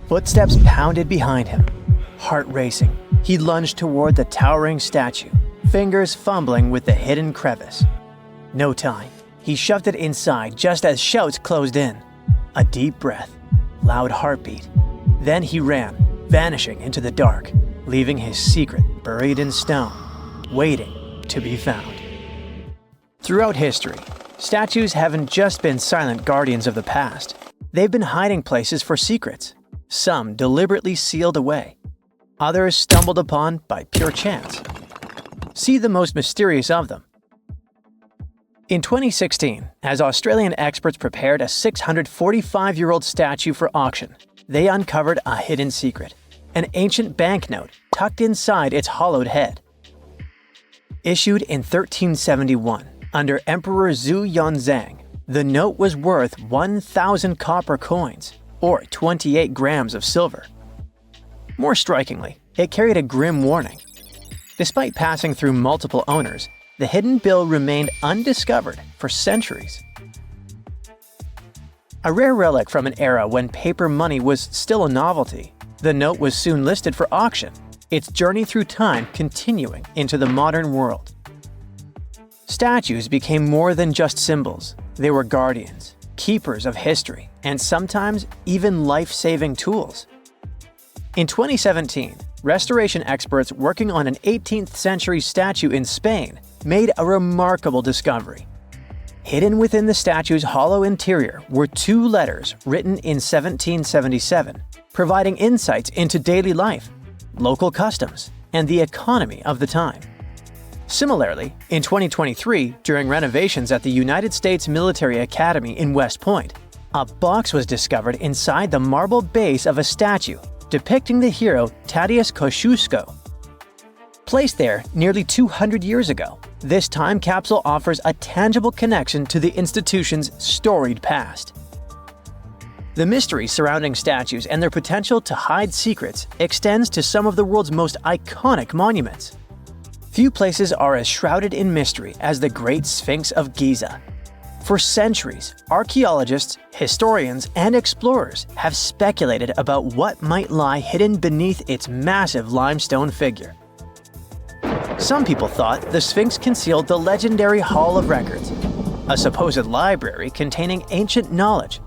Footsteps pounded behind him. Heart racing, he lunged toward the towering statue, fingers fumbling with the hidden crevice. No time. He shoved it inside just as shouts closed in. A deep breath, loud heartbeat. Then he ran, vanishing into the dark, leaving his secret buried in stone, waiting to be found. Throughout history, statues haven't just been silent guardians of the past. They've been hiding places for secrets, some deliberately sealed away, others stumbled upon by pure chance. See the most mysterious of them. In 2016, as Australian experts prepared a 645-year-old statue for auction, they uncovered a hidden secret, an ancient banknote tucked inside its hollowed head. Issued in 1371 under Emperor Zhu Yonzang, the note was worth 1,000 copper coins, or 28 grams of silver. More strikingly, it carried a grim warning. Despite passing through multiple owners, the hidden bill remained undiscovered for centuries. A rare relic from an era when paper money was still a novelty, the note was soon listed for auction, its journey through time continuing into the modern world. Statues became more than just symbols. They were guardians, keepers of history, and sometimes even life-saving tools. In 2017, restoration experts working on an 18th century statue in Spain made a remarkable discovery. Hidden within the statue's hollow interior were 2 letters written in 1777, providing insights into daily life, local customs, and the economy of the time. Similarly, in 2023, during renovations at the United States Military Academy in West Point, a box was discovered inside the marble base of a statue depicting the hero Tadeusz Kościuszko. Placed there nearly 200 years ago, this time capsule offers a tangible connection to the institution's storied past. The mystery surrounding statues and their potential to hide secrets extends to some of the world's most iconic monuments. Few places are as shrouded in mystery as the Great Sphinx of Giza. For centuries, archaeologists, historians, and explorers have speculated about what might lie hidden beneath its massive limestone figure. Some people thought the Sphinx concealed the legendary Hall of Records, a supposed library containing ancient knowledge,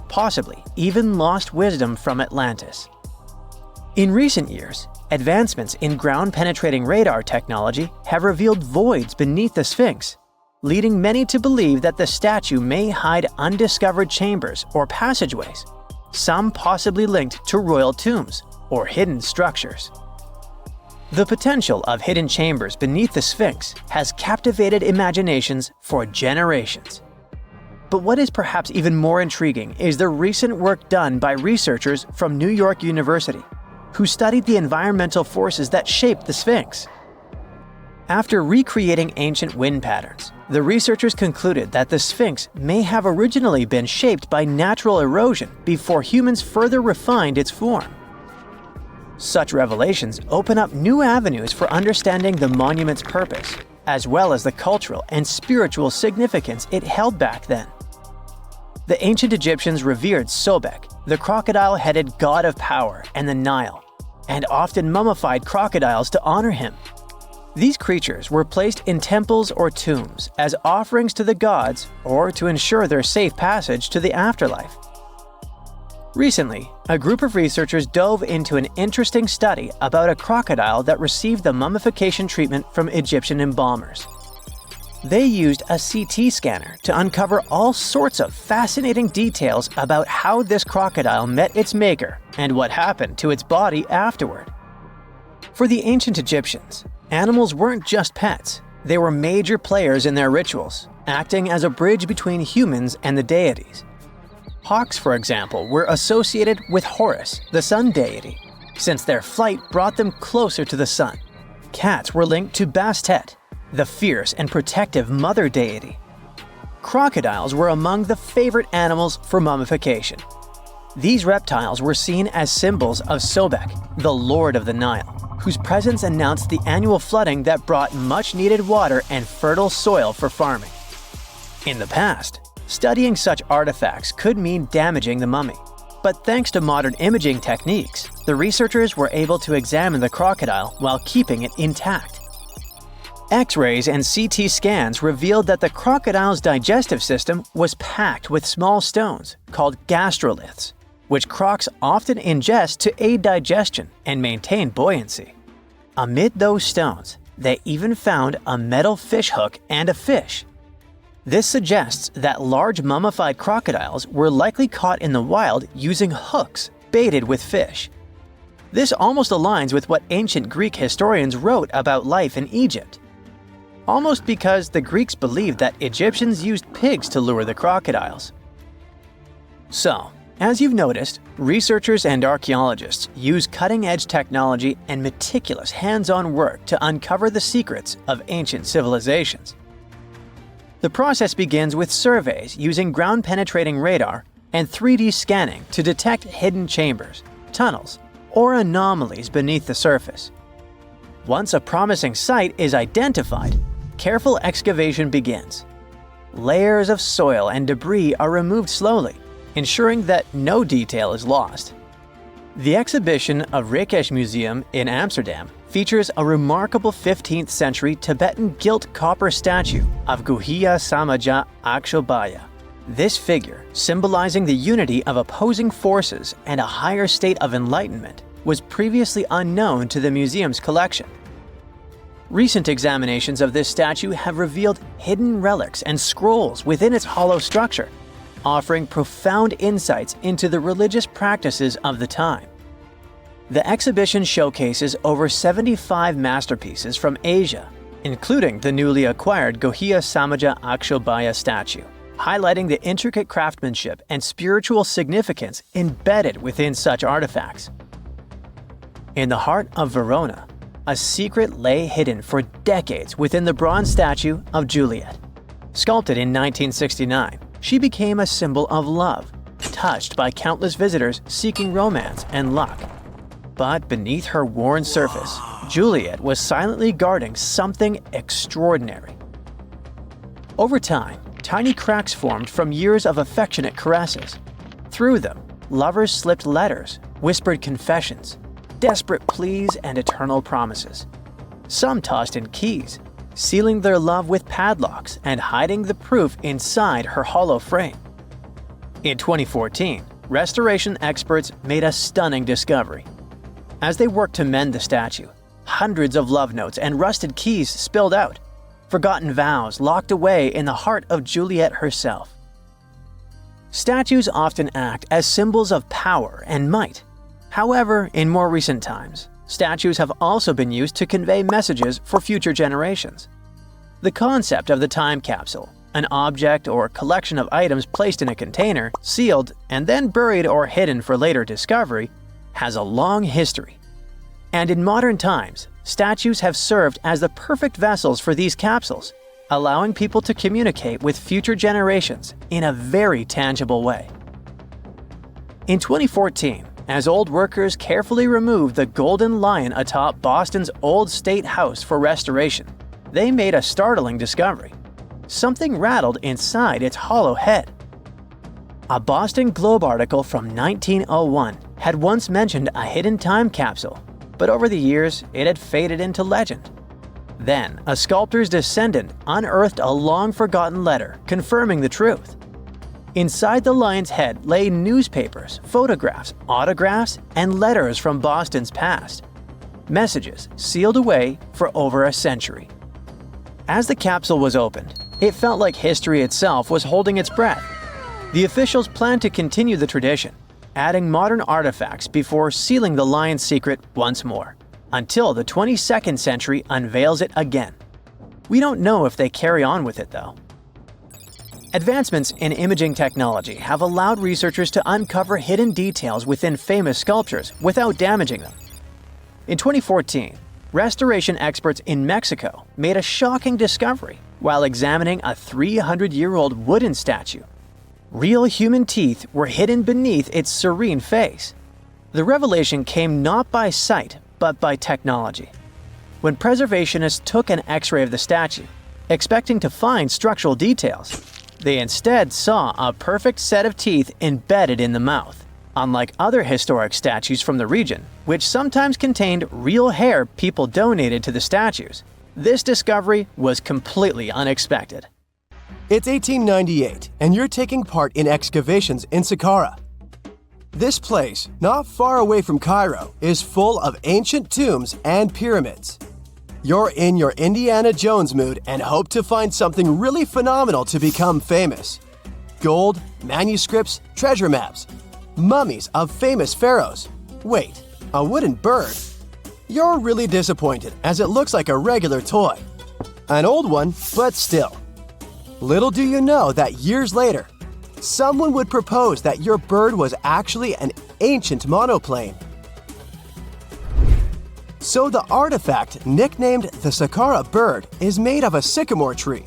possibly even lost wisdom from Atlantis. In recent years, advancements in ground-penetrating radar technology have revealed voids beneath the Sphinx, leading many to believe that the statue may hide undiscovered chambers or passageways, some possibly linked to royal tombs or hidden structures. The potential of hidden chambers beneath the Sphinx has captivated imaginations for generations. But what is perhaps even more intriguing is the recent work done by researchers from New York University, who studied the environmental forces that shaped the Sphinx. After recreating ancient wind patterns, the researchers concluded that the Sphinx may have originally been shaped by natural erosion before humans further refined its form. Such revelations open up new avenues for understanding the monument's purpose, as well as the cultural and spiritual significance it held back then. The ancient Egyptians revered Sobek, the crocodile-headed god of power and the Nile, and often mummified crocodiles to honor him. These creatures were placed in temples or tombs as offerings to the gods or to ensure their safe passage to the afterlife. Recently, a group of researchers dove into an interesting study about a crocodile that received the mummification treatment from Egyptian embalmers. They used a CT scanner to uncover all sorts of fascinating details about how this crocodile met its maker and what happened to its body afterward. For the ancient Egyptians, animals weren't just pets, they were major players in their rituals, acting as a bridge between humans and the deities. Hawks, for example, were associated with Horus, the sun deity, since their flight brought them closer to the sun. Cats were linked to Bastet, the fierce and protective mother deity. Crocodiles were among the favorite animals for mummification. These reptiles were seen as symbols of Sobek, the lord of the Nile, whose presence announced the annual flooding that brought much-needed water and fertile soil for farming. In the past, studying such artifacts could mean damaging the mummy. But thanks to modern imaging techniques, the researchers were able to examine the crocodile while keeping it intact. X-rays and CT scans revealed that the crocodile's digestive system was packed with small stones called gastroliths, which crocs often ingest to aid digestion and maintain buoyancy. Amid those stones, they even found a metal fish hook and a fish. This suggests that large mummified crocodiles were likely caught in the wild using hooks baited with fish. This almost aligns with what ancient Greek historians wrote about life in Egypt. Almost because the Greeks believed that Egyptians used pigs to lure the crocodiles. So, as you've noticed, researchers and archaeologists use cutting-edge technology and meticulous hands-on work to uncover the secrets of ancient civilizations. The process begins with surveys using ground-penetrating radar and 3D scanning to detect hidden chambers, tunnels, or anomalies beneath the surface. Once a promising site is identified, careful excavation begins. Layers of soil and debris are removed slowly, ensuring that no detail is lost. The exhibition of Rijksmuseum in Amsterdam features a remarkable 15th century Tibetan gilt copper statue of Guhya Samaja Akshobhya. This figure, symbolizing the unity of opposing forces and a higher state of enlightenment, was previously unknown to the museum's collection. Recent examinations of this statue have revealed hidden relics and scrolls within its hollow structure, offering profound insights into the religious practices of the time. The exhibition showcases over 75 masterpieces from Asia, including the newly acquired Guhya Samaja Akshobhya statue, highlighting the intricate craftsmanship and spiritual significance embedded within such artifacts. In the heart of Verona, a secret lay hidden for decades within the bronze statue of Juliet. Sculpted in 1969, she became a symbol of love, touched by countless visitors seeking romance and luck. But beneath her worn surface, Juliet was silently guarding something extraordinary. Over time, tiny cracks formed from years of affectionate caresses. Through them, lovers slipped letters, whispered confessions, desperate pleas, and eternal promises. Some tossed in keys, sealing their love with padlocks and hiding the proof inside her hollow frame. In 2014, restoration experts made a stunning discovery. As they worked to mend the statue, hundreds of love notes and rusted keys spilled out, forgotten vows locked away in the heart of Juliet herself. Statues often act as symbols of power and might. However, in more recent times, statues have also been used to convey messages for future generations. The concept of the time capsule, an object or collection of items placed in a container, sealed, and then buried or hidden for later discovery, has a long history. And in modern times, statues have served as the perfect vessels for these capsules, allowing people to communicate with future generations in a very tangible way. In 2014, as old workers carefully removed the golden lion atop Boston's Old State House for restoration, they made a startling discovery. Something rattled inside its hollow head. A Boston Globe article from 1901 had once mentioned a hidden time capsule, but over the years it had faded into legend. Then, a sculptor's descendant unearthed a long-forgotten letter confirming the truth. Inside the lion's head lay newspapers, photographs, autographs, and letters from Boston's past. Messages sealed away for over a century. As the capsule was opened, it felt like history itself was holding its breath. The officials planned to continue the tradition, adding modern artifacts before sealing the lion's secret once more, until the 22nd century unveils it again. We don't know if they carry on with it, though. Advancements in imaging technology have allowed researchers to uncover hidden details within famous sculptures without damaging them. In 2014, restoration experts in Mexico made a shocking discovery while examining a 300-year-old wooden statue. Real human teeth were hidden beneath its serene face. The revelation came not by sight, but by technology. When preservationists took an X-ray of the statue, expecting to find structural details, they instead saw a perfect set of teeth embedded in the mouth. unlike other historic statues from the region, which sometimes contained real hair people donated to the statues. This discovery was completely unexpected. It's 1898, and you're taking part in excavations in Saqqara. This place, not far away from Cairo, is full of ancient tombs and pyramids. You're in your Indiana Jones mood and hope to find something really phenomenal to become famous. Gold, manuscripts, treasure maps, mummies of famous pharaohs. Wait, a wooden bird? You're really disappointed as it looks like a regular toy. An old one, but still. Little do you know that years later, someone would propose that your bird was actually an ancient monoplane. So the artifact, nicknamed the Saqqara bird, is made of a sycamore tree.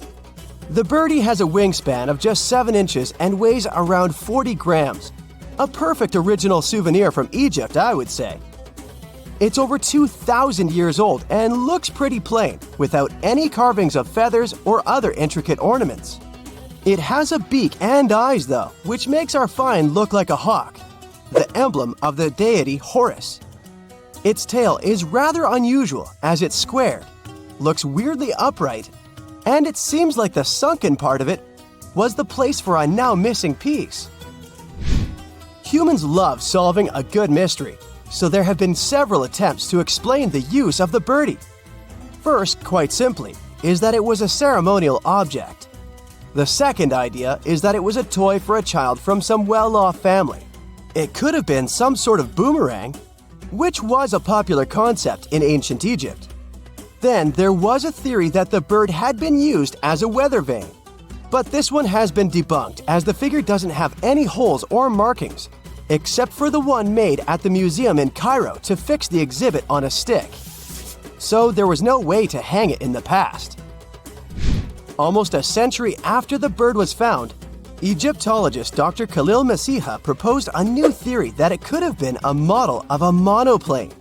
The birdie has a wingspan of just 7 inches and weighs around 40 grams. A perfect original souvenir from Egypt, I would say. It's over 2,000 years old and looks pretty plain, without any carvings of feathers or other intricate ornaments. It has a beak and eyes though, which makes our find look like a hawk, the emblem of the deity Horus. Its tail is rather unusual as it's squared, looks weirdly upright, and it seems like the sunken part of it was the place for a now missing piece. Humans love solving a good mystery, so there have been several attempts to explain the use of the birdie. First, quite simply, is that it was a ceremonial object. The second idea is that it was a toy for a child from some well-off family. It could have been some sort of boomerang, which was a popular concept in ancient Egypt. Then there was a theory that the bird had been used as a weather vane. But this one has been debunked as the figure doesn't have any holes or markings, except for the one made at the museum in Cairo to fix the exhibit on a stick. So there was no way to hang it in the past. Almost a century after the bird was found, Egyptologist Dr. Khalil Masiha proposed a new theory that it could have been a model of a monoplane.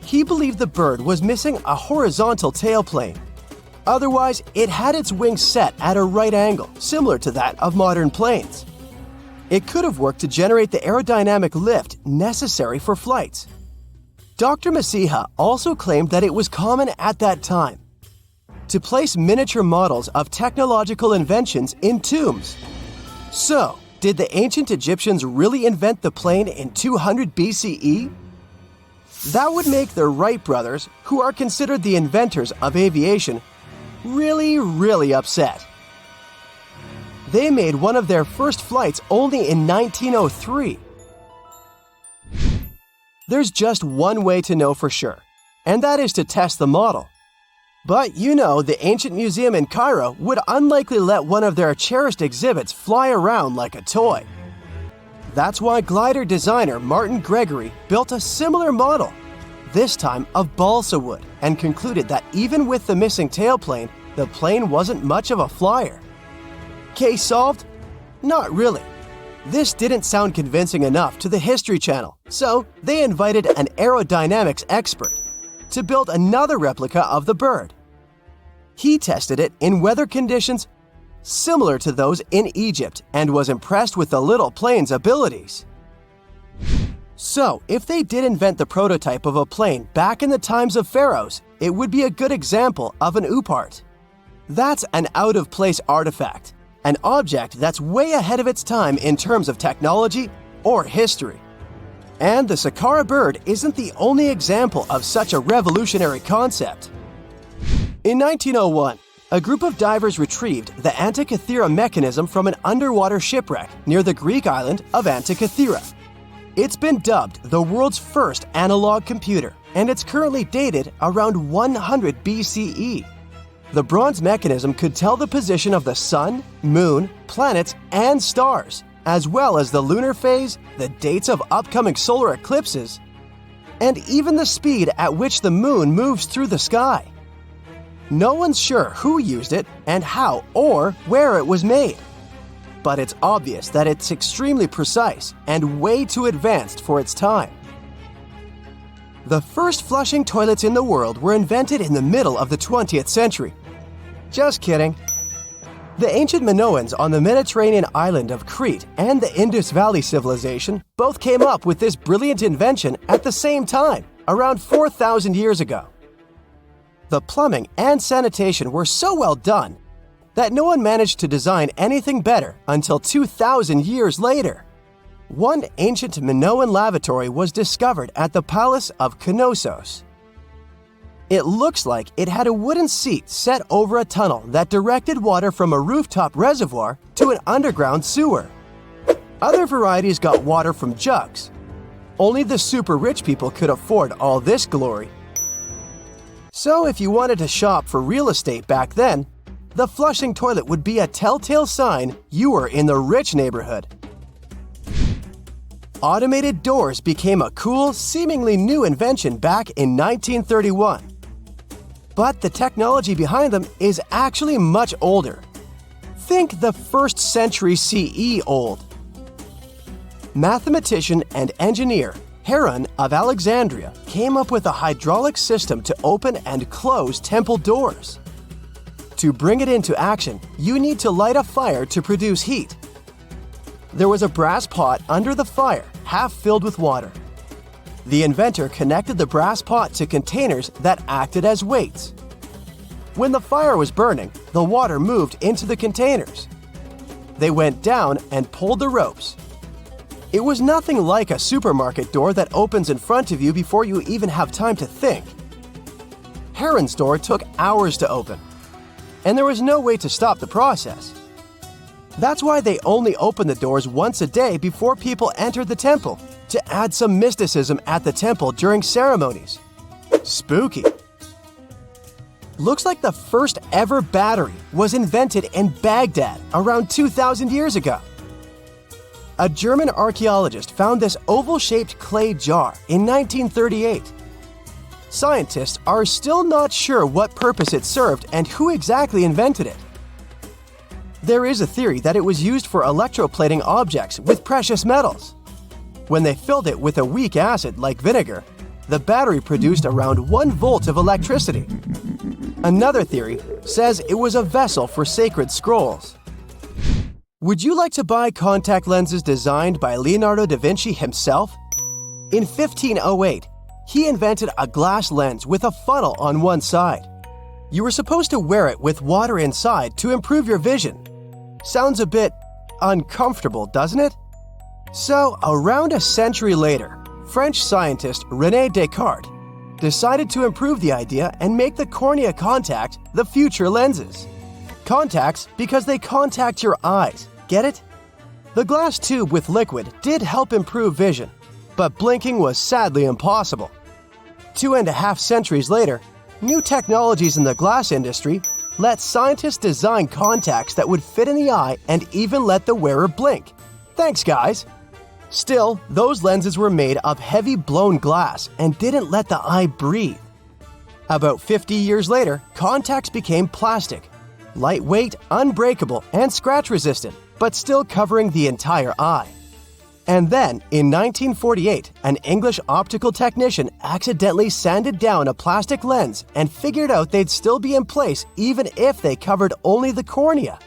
He believed the bird was missing a horizontal tailplane. Otherwise, it had its wings set at a right angle, similar to that of modern planes. It could have worked to generate the aerodynamic lift necessary for flights. Dr. Masiha also claimed that it was common at that time to place miniature models of technological inventions in tombs. So, did the ancient Egyptians really invent the plane in 200 BCE? That would make the Wright brothers, who are considered the inventors of aviation, really upset. They made one of their first flights only in 1903. There's just one way to know for sure, and that is to test the model. But you know, the ancient museum in Cairo would unlikely let one of their cherished exhibits fly around like a toy. That's why glider designer Martin Gregory built a similar model, this time of balsa wood, and concluded that even with the missing tailplane, the plane wasn't much of a flyer. Case solved? Not really. This didn't sound convincing enough to the History Channel, so they invited an aerodynamics expert to build another replica of the bird. He tested it in weather conditions similar to those in Egypt and was impressed with the little plane's abilities. So, if they did invent the prototype of a plane back in the times of pharaohs, it would be a good example of an oupart. That's an out-of-place artifact, an object that's way ahead of its time in terms of technology or history. And the Saqqara bird isn't the only example of such a revolutionary concept. In 1901, a group of divers retrieved the Antikythera mechanism from an underwater shipwreck near the Greek island of Antikythera. It's been dubbed the world's first analog computer, and it's currently dated around 100 BCE. The bronze mechanism could tell the position of the sun, moon, planets, and stars, as well as the lunar phase, the dates of upcoming solar eclipses, and even the speed at which the moon moves through the sky. No one's sure who used it and how or where it was made. But it's obvious that it's extremely precise and way too advanced for its time. The first flushing toilets in the world were invented in the middle of the 20th century. Just kidding. The ancient Minoans on the Mediterranean island of Crete and the Indus Valley civilization both came up with this brilliant invention at the same time, around 4,000 years ago. The plumbing and sanitation were so well done that no one managed to design anything better until 2,000 years later. One ancient Minoan lavatory was discovered at the Palace of Knossos. It looks like it had a wooden seat set over a tunnel that directed water from a rooftop reservoir to an underground sewer. Other varieties got water from jugs. Only the super rich people could afford all this glory. So if you wanted to shop for real estate back then, the flushing toilet would be a telltale sign you were in the rich neighborhood. Automated doors became a cool, seemingly new invention back in 1931. But the technology behind them is actually much older. Think the 1st century CE old. Mathematician and engineer Heron of Alexandria came up with a hydraulic system to open and close temple doors. To bring it into action, you need to light a fire to produce heat. There was a brass pot under the fire, half filled with water. The inventor connected the brass pot to containers that acted as weights. When the fire was burning, the water moved into the containers. They went down and pulled the ropes. It was nothing like a supermarket door that opens in front of you before you even have time to think. Heron's door took hours to open, and there was no way to stop the process. That's why they only opened the doors once a day before people entered the temple, to add some mysticism at the temple during ceremonies. Spooky. Looks like the first ever battery was invented in Baghdad around 2,000 years ago. A German archaeologist found this oval-shaped clay jar in 1938. Scientists are still not sure what purpose it served and who exactly invented it. There is a theory that it was used for electroplating objects with precious metals. When they filled it with a weak acid like vinegar, the battery produced around 1 volt of electricity. Another theory says it was a vessel for sacred scrolls. Would you like to buy contact lenses designed by Leonardo da Vinci himself? In 1508, he invented a glass lens with a funnel on one side. You were supposed to wear it with water inside to improve your vision. Sounds a bit uncomfortable, doesn't it? So, around a century later, French scientist René Descartes decided to improve the idea and make the cornea contact the future lenses. Contacts because they contact your eyes, get it? The glass tube with liquid did help improve vision, but blinking was sadly impossible. 2.5 centuries later, new technologies in the glass industry let scientists design contacts that would fit in the eye and even let the wearer blink. Thanks, guys! Still, those lenses were made of heavy blown glass and didn't let the eye breathe. About 50 years later, contacts became plastic, lightweight, unbreakable, and scratch-resistant, but still covering the entire eye. And then, in 1948, an English optical technician accidentally sanded down a plastic lens and figured out they'd still be in place even if they covered only the cornea.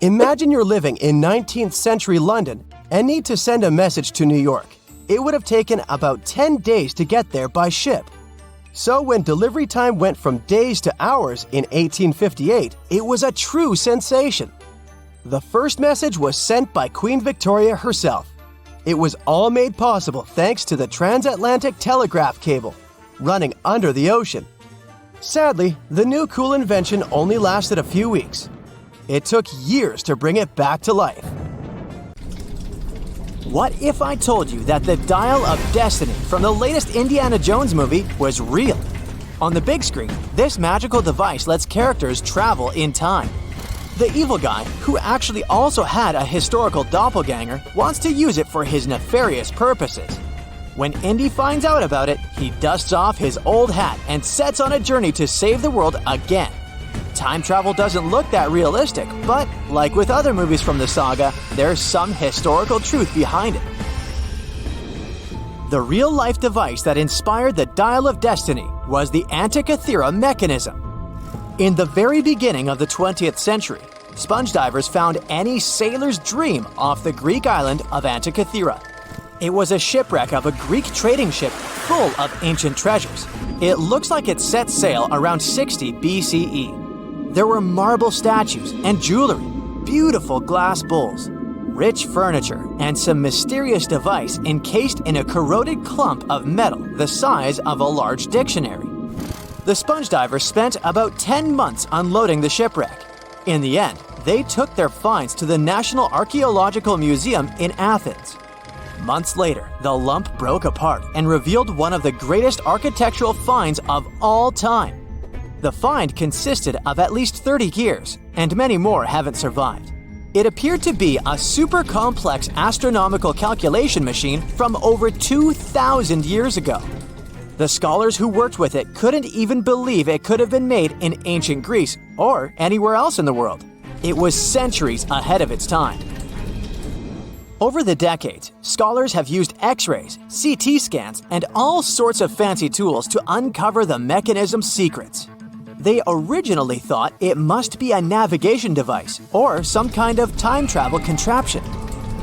Imagine you're living in 19th century London and need to send a message to New York. It would have taken about 10 days to get there by ship. So when delivery time went from days to hours in 1858, it was a true sensation. The first message was sent by Queen Victoria herself. It was all made possible thanks to the transatlantic telegraph cable, running under the ocean. Sadly, the new cool invention only lasted a few weeks. It took years to bring it back to life. What if I told you that the Dial of Destiny from the latest Indiana Jones movie was real? On the big screen, this magical device lets characters travel in time. The evil guy, who actually also had a historical doppelganger, wants to use it for his nefarious purposes. When Indy finds out about it, he dusts off his old hat and sets on a journey to save the world again. Time travel doesn't look that realistic, but like with other movies from the saga, there's some historical truth behind it. The real-life device that inspired the Dial of Destiny was the Antikythera mechanism. In the very beginning of the 20th century, sponge divers found any sailor's dream off the Greek island of Antikythera. It was a shipwreck of a Greek trading ship full of ancient treasures. It looks like it set sail around 60 BCE. There were marble statues and jewelry, beautiful glass bowls, rich furniture, and some mysterious device encased in a corroded clump of metal the size of a large dictionary. The sponge divers spent about 10 months unloading the shipwreck. In the end, they took their finds to the National Archaeological Museum in Athens. Months later, the lump broke apart and revealed one of the greatest architectural finds of all time. The find consisted of at least 30 gears, and many more haven't survived. It appeared to be a super complex astronomical calculation machine from over 2,000 years ago. The scholars who worked with it couldn't even believe it could have been made in ancient Greece or anywhere else in the world. It was centuries ahead of its time. Over the decades, scholars have used X-rays, CT scans, and all sorts of fancy tools to uncover the mechanism's secrets. They originally thought it must be a navigation device or some kind of time travel contraption.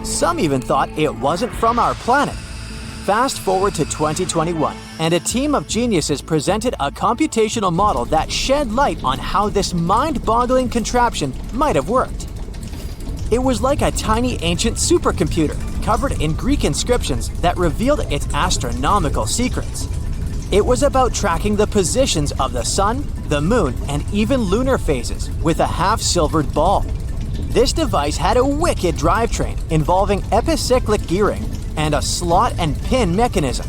Some even thought it wasn't from our planet. Fast forward to 2021, and a team of geniuses presented a computational model that shed light on how this mind-boggling contraption might have worked. It was like a tiny ancient supercomputer covered in Greek inscriptions that revealed its astronomical secrets. It was about tracking the positions of the sun, the moon, and even lunar phases with a half-silvered ball. This device had a wicked drivetrain involving epicyclic gearing and a slot and pin mechanism.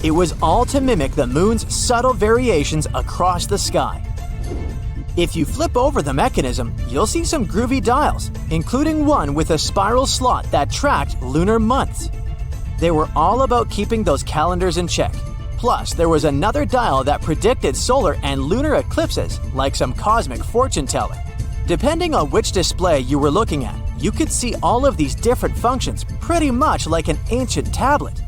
It was all to mimic the moon's subtle variations across the sky. If you flip over the mechanism, you'll see some groovy dials, including one with a spiral slot that tracked lunar months. They were all about keeping those calendars in check. Plus, there was another dial that predicted solar and lunar eclipses, like some cosmic fortune teller. Depending on which display you were looking at, you could see all of these different functions pretty much like an ancient tablet.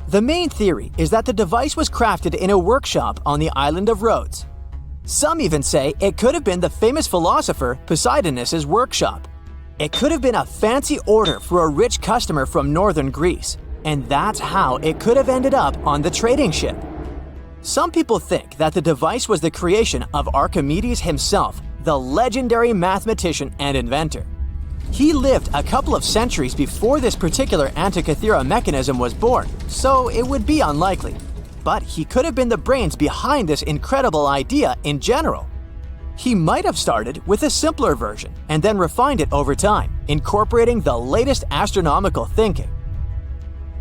The main theory is that the device was crafted in a workshop on the island of Rhodes. Some even say it could have been the famous philosopher Poseidonus' workshop. It could have been a fancy order for a rich customer from northern Greece, and that's how it could have ended up on the trading ship. Some people think that the device was the creation of Archimedes himself, the legendary mathematician and inventor. He lived a couple of centuries before this particular Antikythera mechanism was born, so it would be unlikely. But he could have been the brains behind this incredible idea in general. He might have started with a simpler version and then refined it over time, incorporating the latest astronomical thinking.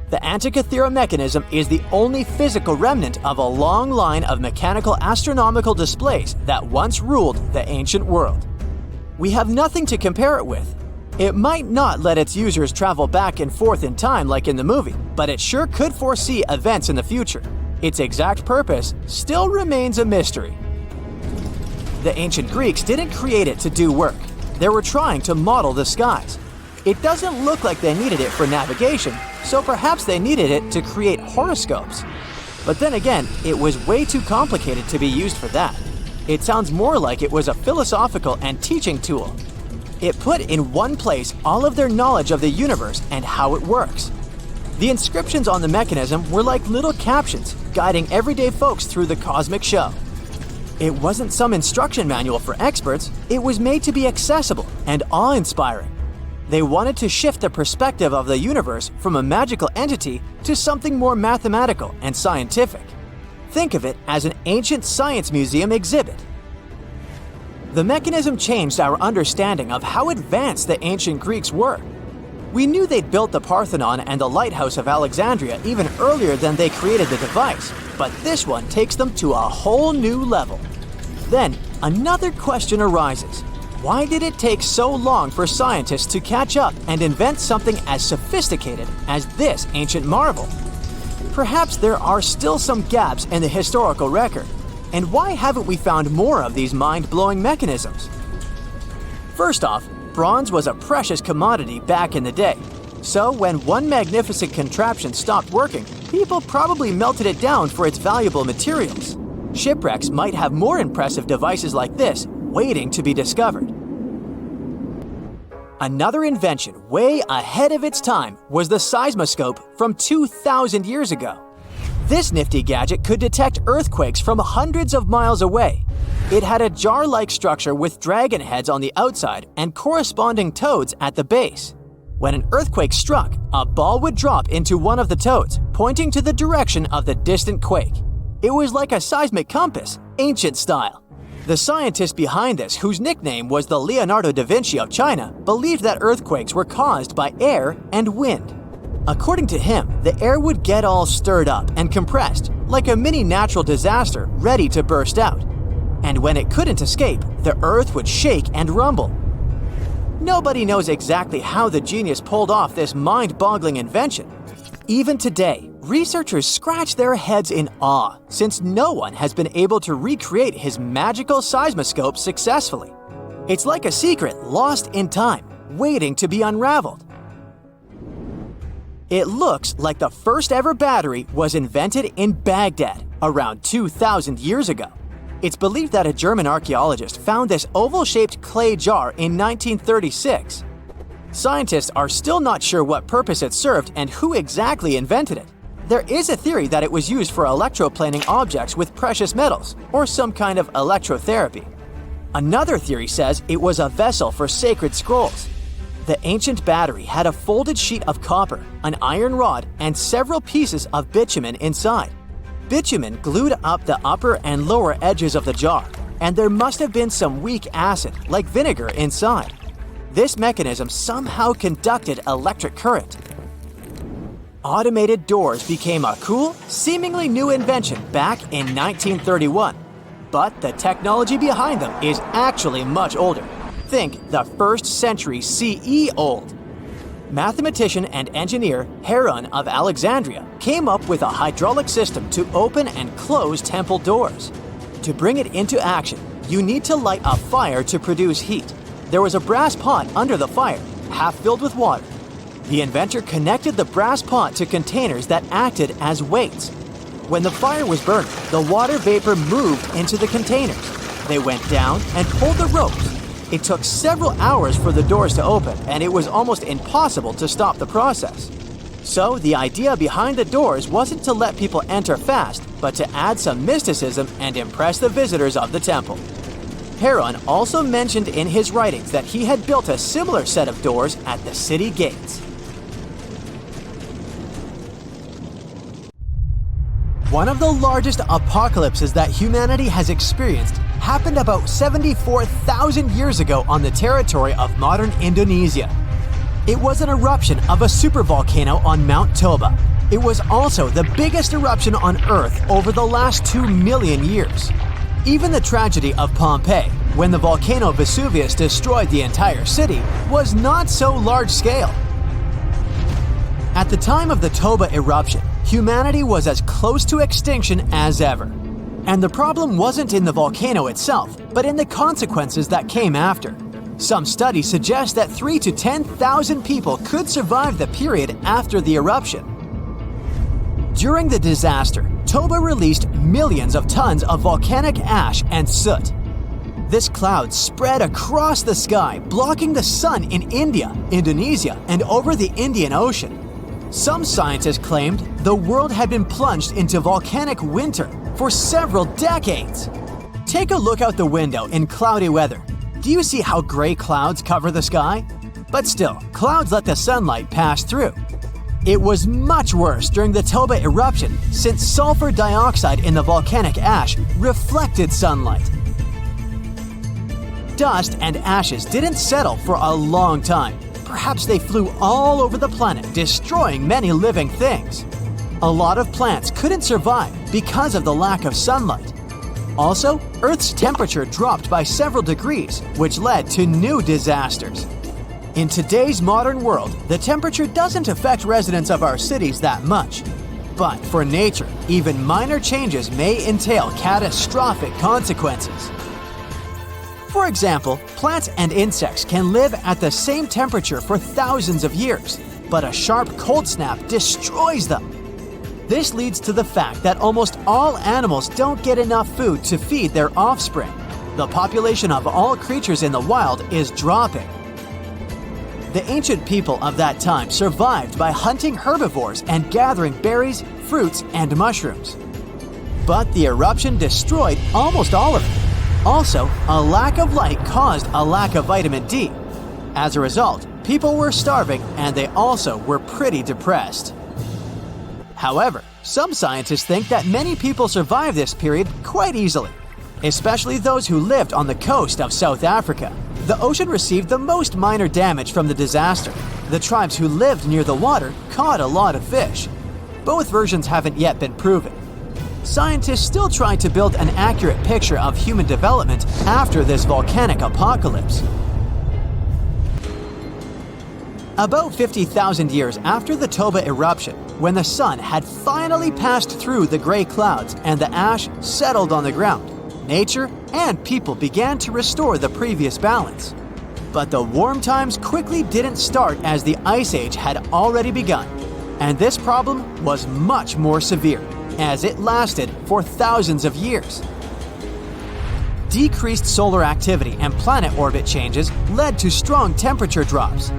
The Antikythera mechanism is the only physical remnant of a long line of mechanical astronomical displays that once ruled the ancient world. We have nothing to compare it with. It might not let its users travel back and forth in time like in the movie, but it sure could foresee events in the future. Its exact purpose still remains a mystery. The ancient Greeks didn't create it to do work. They were trying to model the skies. It doesn't look like they needed it for navigation, so perhaps they needed it to create horoscopes. But then again, it was way too complicated to be used for that. It sounds more like it was a philosophical and teaching tool. It put in one place all of their knowledge of the universe and how it works. The inscriptions on the mechanism were like little captions guiding everyday folks through the cosmic show. It wasn't some instruction manual for experts, it was made to be accessible and awe-inspiring. They wanted to shift the perspective of the universe from a magical entity to something more mathematical and scientific. Think of it as an ancient science museum exhibit. The mechanism changed our understanding of how advanced the ancient Greeks were. We knew they'd built the Parthenon and the Lighthouse of Alexandria even earlier than they created the device, but this one takes them to a whole new level. Then, another question arises. Why did it take so long for scientists to catch up and invent something as sophisticated as this ancient marvel? Perhaps there are still some gaps in the historical record. And why haven't we found more of these mind-blowing mechanisms? First off, bronze was a precious commodity back in the day. So when one magnificent contraption stopped working, people probably melted it down for its valuable materials. Shipwrecks might have more impressive devices like this waiting to be discovered. Another invention way ahead of its time was the seismoscope from 2,000 years ago. This nifty gadget could detect earthquakes from hundreds of miles away. It had a jar-like structure with dragon heads on the outside and corresponding toads at the base. When an earthquake struck, a ball would drop into one of the toads, pointing to the direction of the distant quake. It was like a seismic compass, ancient style. The scientist behind this, whose nickname was the Leonardo da Vinci of China, believed that earthquakes were caused by air and wind. According to him, the air would get all stirred up and compressed, like a mini natural disaster ready to burst out. And when it couldn't escape, the earth would shake and rumble. Nobody knows exactly how the genius pulled off this mind-boggling invention. Even today, researchers scratch their heads in awe since no one has been able to recreate his magical seismoscope successfully. It's like a secret lost in time, waiting to be unraveled. It looks like the first ever battery was invented in Baghdad around 2,000 years ago. It's believed that a German archaeologist found this oval-shaped clay jar in 1936. Scientists are still not sure what purpose it served and who exactly invented it. There is a theory that it was used for electroplaning objects with precious metals, or some kind of electrotherapy. Another theory says it was a vessel for sacred scrolls. The ancient battery had a folded sheet of copper, an iron rod, and several pieces of bitumen inside. Bitumen glued up the upper and lower edges of the jar, and there must have been some weak acid, like vinegar, inside. This mechanism somehow conducted electric current. Automated doors became a cool, seemingly new invention back in 1931. But the technology behind them is actually much older. Think the 1st century CE old. Mathematician and engineer Heron of Alexandria came up with a hydraulic system to open and close temple doors. To bring it into action, you need to light a fire to produce heat. There was a brass pot under the fire, half filled with water. The inventor connected the brass pot to containers that acted as weights. When the fire was burning, the water vapor moved into the containers. They went down and pulled the ropes. It took several hours for the doors to open, and it was almost impossible to stop the process. So the idea behind the doors wasn't to let people enter fast, but to add some mysticism and impress the visitors of the temple. Heron also mentioned in his writings that he had built a similar set of doors at the city gates. One of the largest apocalypses that humanity has experienced happened about 74,000 years ago on the territory of modern Indonesia. It was an eruption of a supervolcano on Mount Toba. It was also the biggest eruption on Earth over the last 2 million years. Even the tragedy of Pompeii, when the volcano Vesuvius destroyed the entire city, was not so large-scale. At the time of the Toba eruption, humanity was as close to extinction as ever. And the problem wasn't in the volcano itself, but in the consequences that came after. Some studies suggest that 3,000 to 10,000 people could survive the period after the eruption. During the disaster, Toba released millions of tons of volcanic ash and soot. This cloud spread across the sky, blocking the sun in India, Indonesia, and over the Indian Ocean. Some scientists claimed the world had been plunged into volcanic winter for several decades. Take a look out the window in cloudy weather. Do you see how gray clouds cover the sky? But still, clouds let the sunlight pass through. It was much worse during the Toba eruption since sulfur dioxide in the volcanic ash reflected sunlight. Dust and ashes didn't settle for a long time. Perhaps they flew all over the planet, destroying many living things. A lot of plants couldn't survive because of the lack of sunlight. Also, Earth's temperature dropped by several degrees, which led to new disasters. In today's modern world, the temperature doesn't affect residents of our cities that much. But for nature, even minor changes may entail catastrophic consequences. For example, plants and insects can live at the same temperature for thousands of years, but a sharp cold snap destroys them. This leads to the fact that almost all animals don't get enough food to feed their offspring. The population of all creatures in the wild is dropping. The ancient people of that time survived by hunting herbivores and gathering berries, fruits, and mushrooms. But the eruption destroyed almost all of it. Also, a lack of light caused a lack of vitamin D. As a result, people were starving and they also were pretty depressed. However, some scientists think that many people survived this period quite easily, especially those who lived on the coast of South Africa. The ocean received the most minor damage from the disaster. The tribes who lived near the water caught a lot of fish. Both versions haven't yet been proven. Scientists still try to build an accurate picture of human development after this volcanic apocalypse. About 50,000 years after the Toba eruption, when the sun had finally passed through the gray clouds and the ash settled on the ground, nature and people began to restore the previous balance. But the warm times quickly didn't start as the Ice Age had already begun, and this problem was much more severe, as it lasted for thousands of years. Decreased solar activity and planet orbit changes led to strong temperature drops.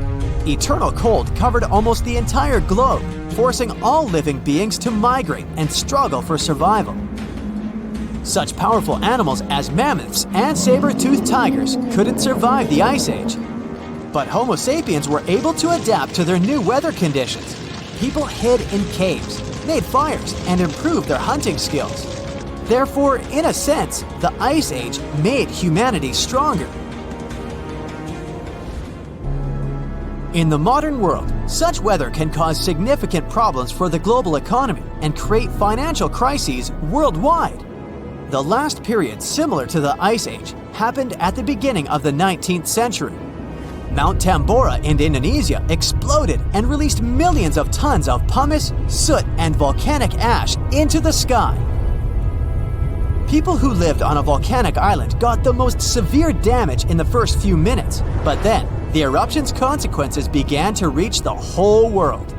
Eternal cold covered almost the entire globe, forcing all living beings to migrate and struggle for survival. Such powerful animals as mammoths and saber-toothed tigers couldn't survive the Ice Age. But Homo sapiens were able to adapt to their new weather conditions. People hid in caves, made fires, and improved their hunting skills. Therefore, in a sense, the Ice Age made humanity stronger. In the modern world, such weather can cause significant problems for the global economy and create financial crises worldwide. The last period similar to the Ice Age happened at the beginning of the 19th century. Mount Tambora in Indonesia exploded and released millions of tons of pumice, soot, and volcanic ash into the sky. People who lived on a volcanic island got the most severe damage in the first few minutes, but then the eruption's consequences began to reach the whole world.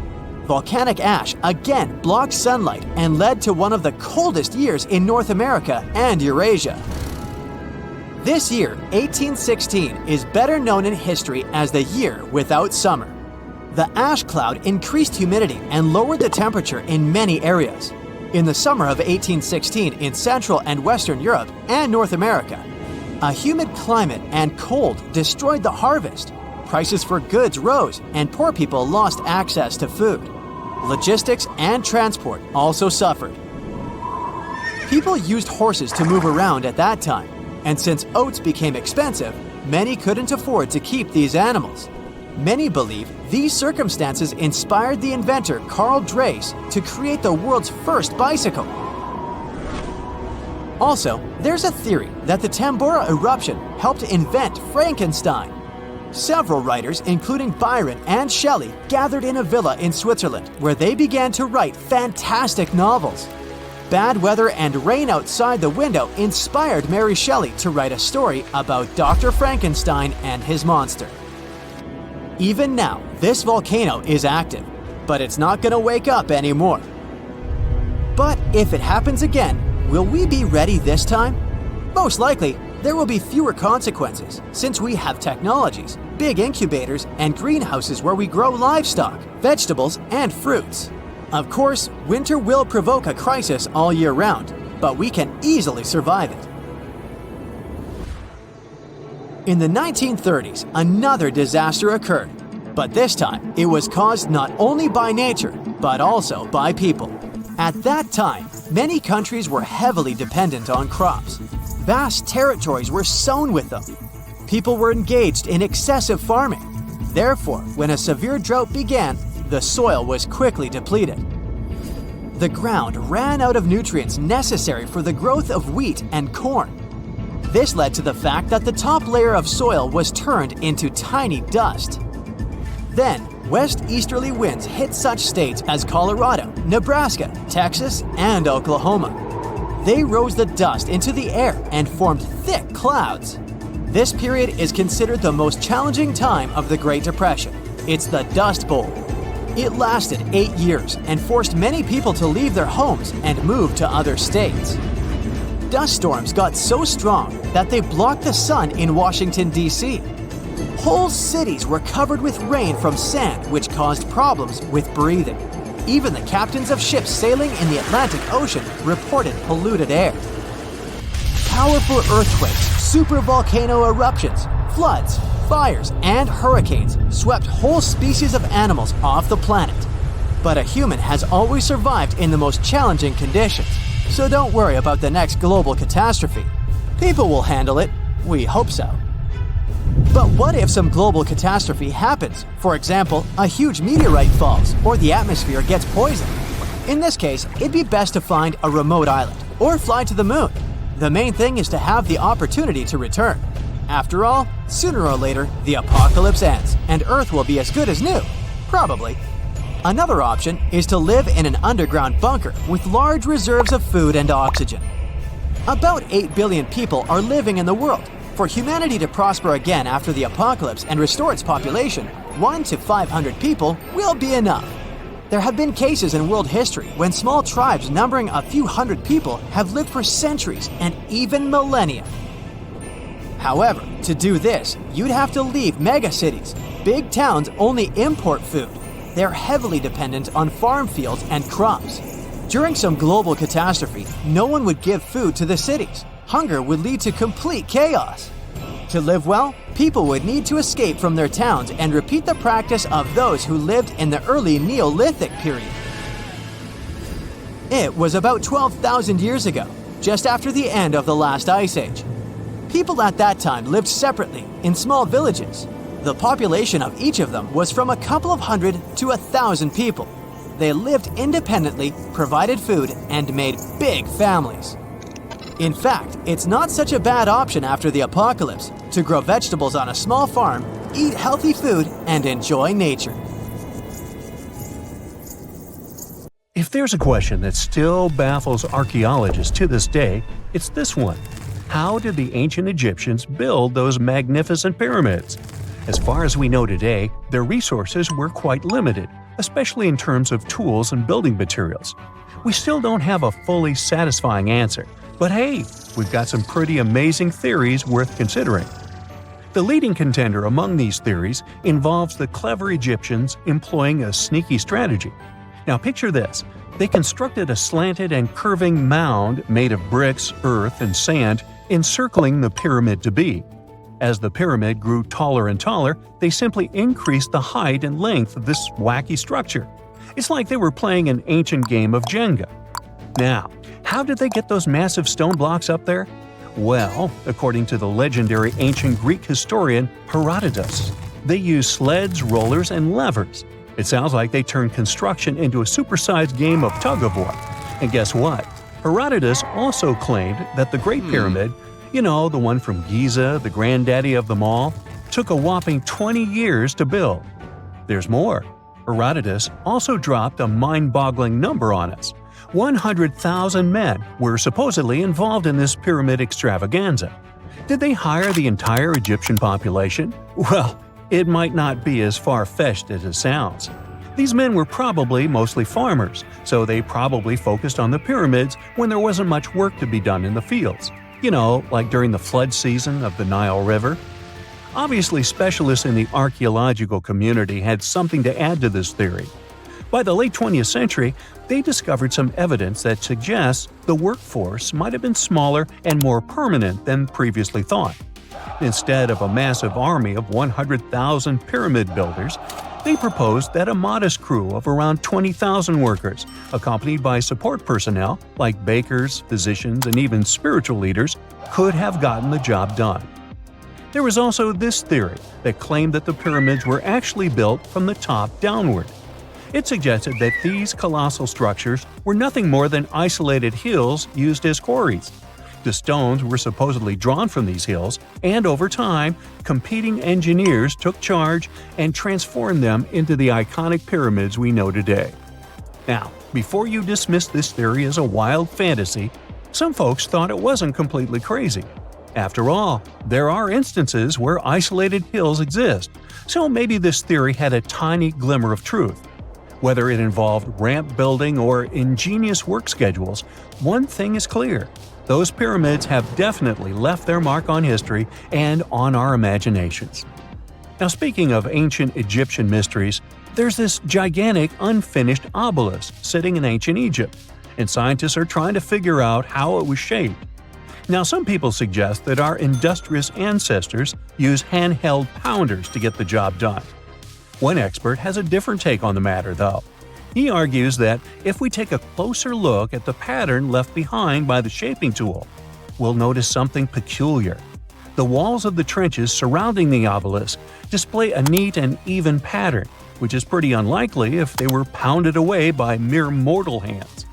Volcanic ash again blocked sunlight and led to one of the coldest years in North America and Eurasia. This year, 1816, is better known in history as the year without summer. The ash cloud increased humidity and lowered the temperature in many areas. In the summer of 1816 in Central and Western Europe and North America, a humid climate and cold destroyed the harvest. Prices for goods rose and poor people lost access to food. Logistics and transport also suffered. People used horses to move around at that time, and since oats became expensive, many couldn't afford to keep these animals. Many believe these circumstances inspired the inventor Carl Dreis to create the world's first bicycle. Also, there's a theory that the Tambora eruption helped invent Frankenstein. Several writers, including Byron and Shelley, gathered in a villa in Switzerland where they began to write fantastic novels. Bad weather and rain outside the window inspired Mary Shelley to write a story about Dr. Frankenstein and his monster. Even now, this volcano is active, but it's not going to wake up anymore. But if it happens again, will we be ready this time? Most likely, there will be fewer consequences since we have technologies, big incubators, and greenhouses where we grow livestock, vegetables, and fruits. Of course, winter will provoke a crisis all year round, but we can easily survive it. In the 1930s, another disaster occurred, but this time it was caused not only by nature, but also by people. At that time, many countries were heavily dependent on crops. Vast territories were sown with them. People were engaged in excessive farming. Therefore, when a severe drought began, the soil was quickly depleted. The ground ran out of nutrients necessary for the growth of wheat and corn. This led to the fact that the top layer of soil was turned into tiny dust. Then, west-easterly winds hit such states as Colorado, Nebraska, Texas, and Oklahoma. They rose the dust into the air and formed thick clouds. This period is considered the most challenging time of the Great Depression. It's the Dust Bowl. It lasted 8 years and forced many people to leave their homes and move to other states. Dust storms got so strong that they blocked the sun in Washington, D.C. Whole cities were covered with rain from sand, which caused problems with breathing. Even the captains of ships sailing in the Atlantic Ocean reported polluted air. Powerful earthquakes, supervolcano eruptions, floods, fires, and hurricanes swept whole species of animals off the planet. But a human has always survived in the most challenging conditions, so don't worry about the next global catastrophe. People will handle it. We hope so. But what if some global catastrophe happens? For example, a huge meteorite falls or the atmosphere gets poisoned. In this case, it'd be best to find a remote island or fly to the moon. The main thing is to have the opportunity to return. After all, sooner or later, the apocalypse ends and Earth will be as good as new. Probably. Another option is to live in an underground bunker with large reserves of food and oxygen. About 8 billion people are living in the world. For humanity to prosper again after the apocalypse and restore its population, 1 to 500 people will be enough. There have been cases in world history when small tribes numbering a few hundred people have lived for centuries and even millennia. However, to do this, you'd have to leave megacities. Big towns only import food. They're heavily dependent on farm fields and crops. During some global catastrophe, no one would give food to the cities. Hunger would lead to complete chaos. To live well, people would need to escape from their towns and repeat the practice of those who lived in the early Neolithic period. It was about 12,000 years ago, just after the end of the last ice age. People at that time lived separately in small villages. The population of each of them was from a couple of hundred to 1,000 people. They lived independently, provided food, and made big families. In fact, it's not such a bad option after the apocalypse to grow vegetables on a small farm, eat healthy food, and enjoy nature. If there's a question that still baffles archaeologists to this day, it's this one. How did the ancient Egyptians build those magnificent pyramids? As far as we know today, their resources were quite limited, especially in terms of tools and building materials. We still don't have a fully satisfying answer. But hey, we've got some pretty amazing theories worth considering. The leading contender among these theories involves the clever Egyptians employing a sneaky strategy. Now picture this. They constructed a slanted and curving mound made of bricks, earth, and sand encircling the pyramid to be. As the pyramid grew taller and taller, they simply increased the height and length of this wacky structure. It's like they were playing an ancient game of Jenga. Now, how did they get those massive stone blocks up there? Well, according to the legendary ancient Greek historian Herodotus, they used sleds, rollers, and levers. It sounds like they turned construction into a supersized game of tug-of-war. And guess what? Herodotus also claimed that the Great Pyramid, the one from Giza, the granddaddy of them all, took a whopping 20 years to build. There's more. Herodotus also dropped a mind-boggling number on us. 100,000 men were supposedly involved in this pyramid extravaganza. Did they hire the entire Egyptian population? Well, it might not be as far-fetched as it sounds. These men were probably mostly farmers, so they probably focused on the pyramids when there wasn't much work to be done in the fields. Like during the flood season of the Nile River. Obviously, specialists in the archaeological community had something to add to this theory. By the late 20th century, they discovered some evidence that suggests the workforce might have been smaller and more permanent than previously thought. Instead of a massive army of 100,000 pyramid builders, they proposed that a modest crew of around 20,000 workers, accompanied by support personnel like bakers, physicians, and even spiritual leaders, could have gotten the job done. There was also this theory that claimed that the pyramids were actually built from the top downward. It suggested that these colossal structures were nothing more than isolated hills used as quarries. The stones were supposedly drawn from these hills, and over time, competing engineers took charge and transformed them into the iconic pyramids we know today. Now, before you dismiss this theory as a wild fantasy, some folks thought it wasn't completely crazy. After all, there are instances where isolated hills exist, so maybe this theory had a tiny glimmer of truth. Whether it involved ramp building or ingenious work schedules, one thing is clear. Those pyramids have definitely left their mark on history and on our imaginations. Now, speaking of ancient Egyptian mysteries, there's this gigantic unfinished obelisk sitting in ancient Egypt, and scientists are trying to figure out how it was shaped. Now, some people suggest that our industrious ancestors used handheld pounders to get the job done. One expert has a different take on the matter, though. He argues that if we take a closer look at the pattern left behind by the shaping tool, we'll notice something peculiar. The walls of the trenches surrounding the obelisk display a neat and even pattern, which is pretty unlikely if they were pounded away by mere mortal hands.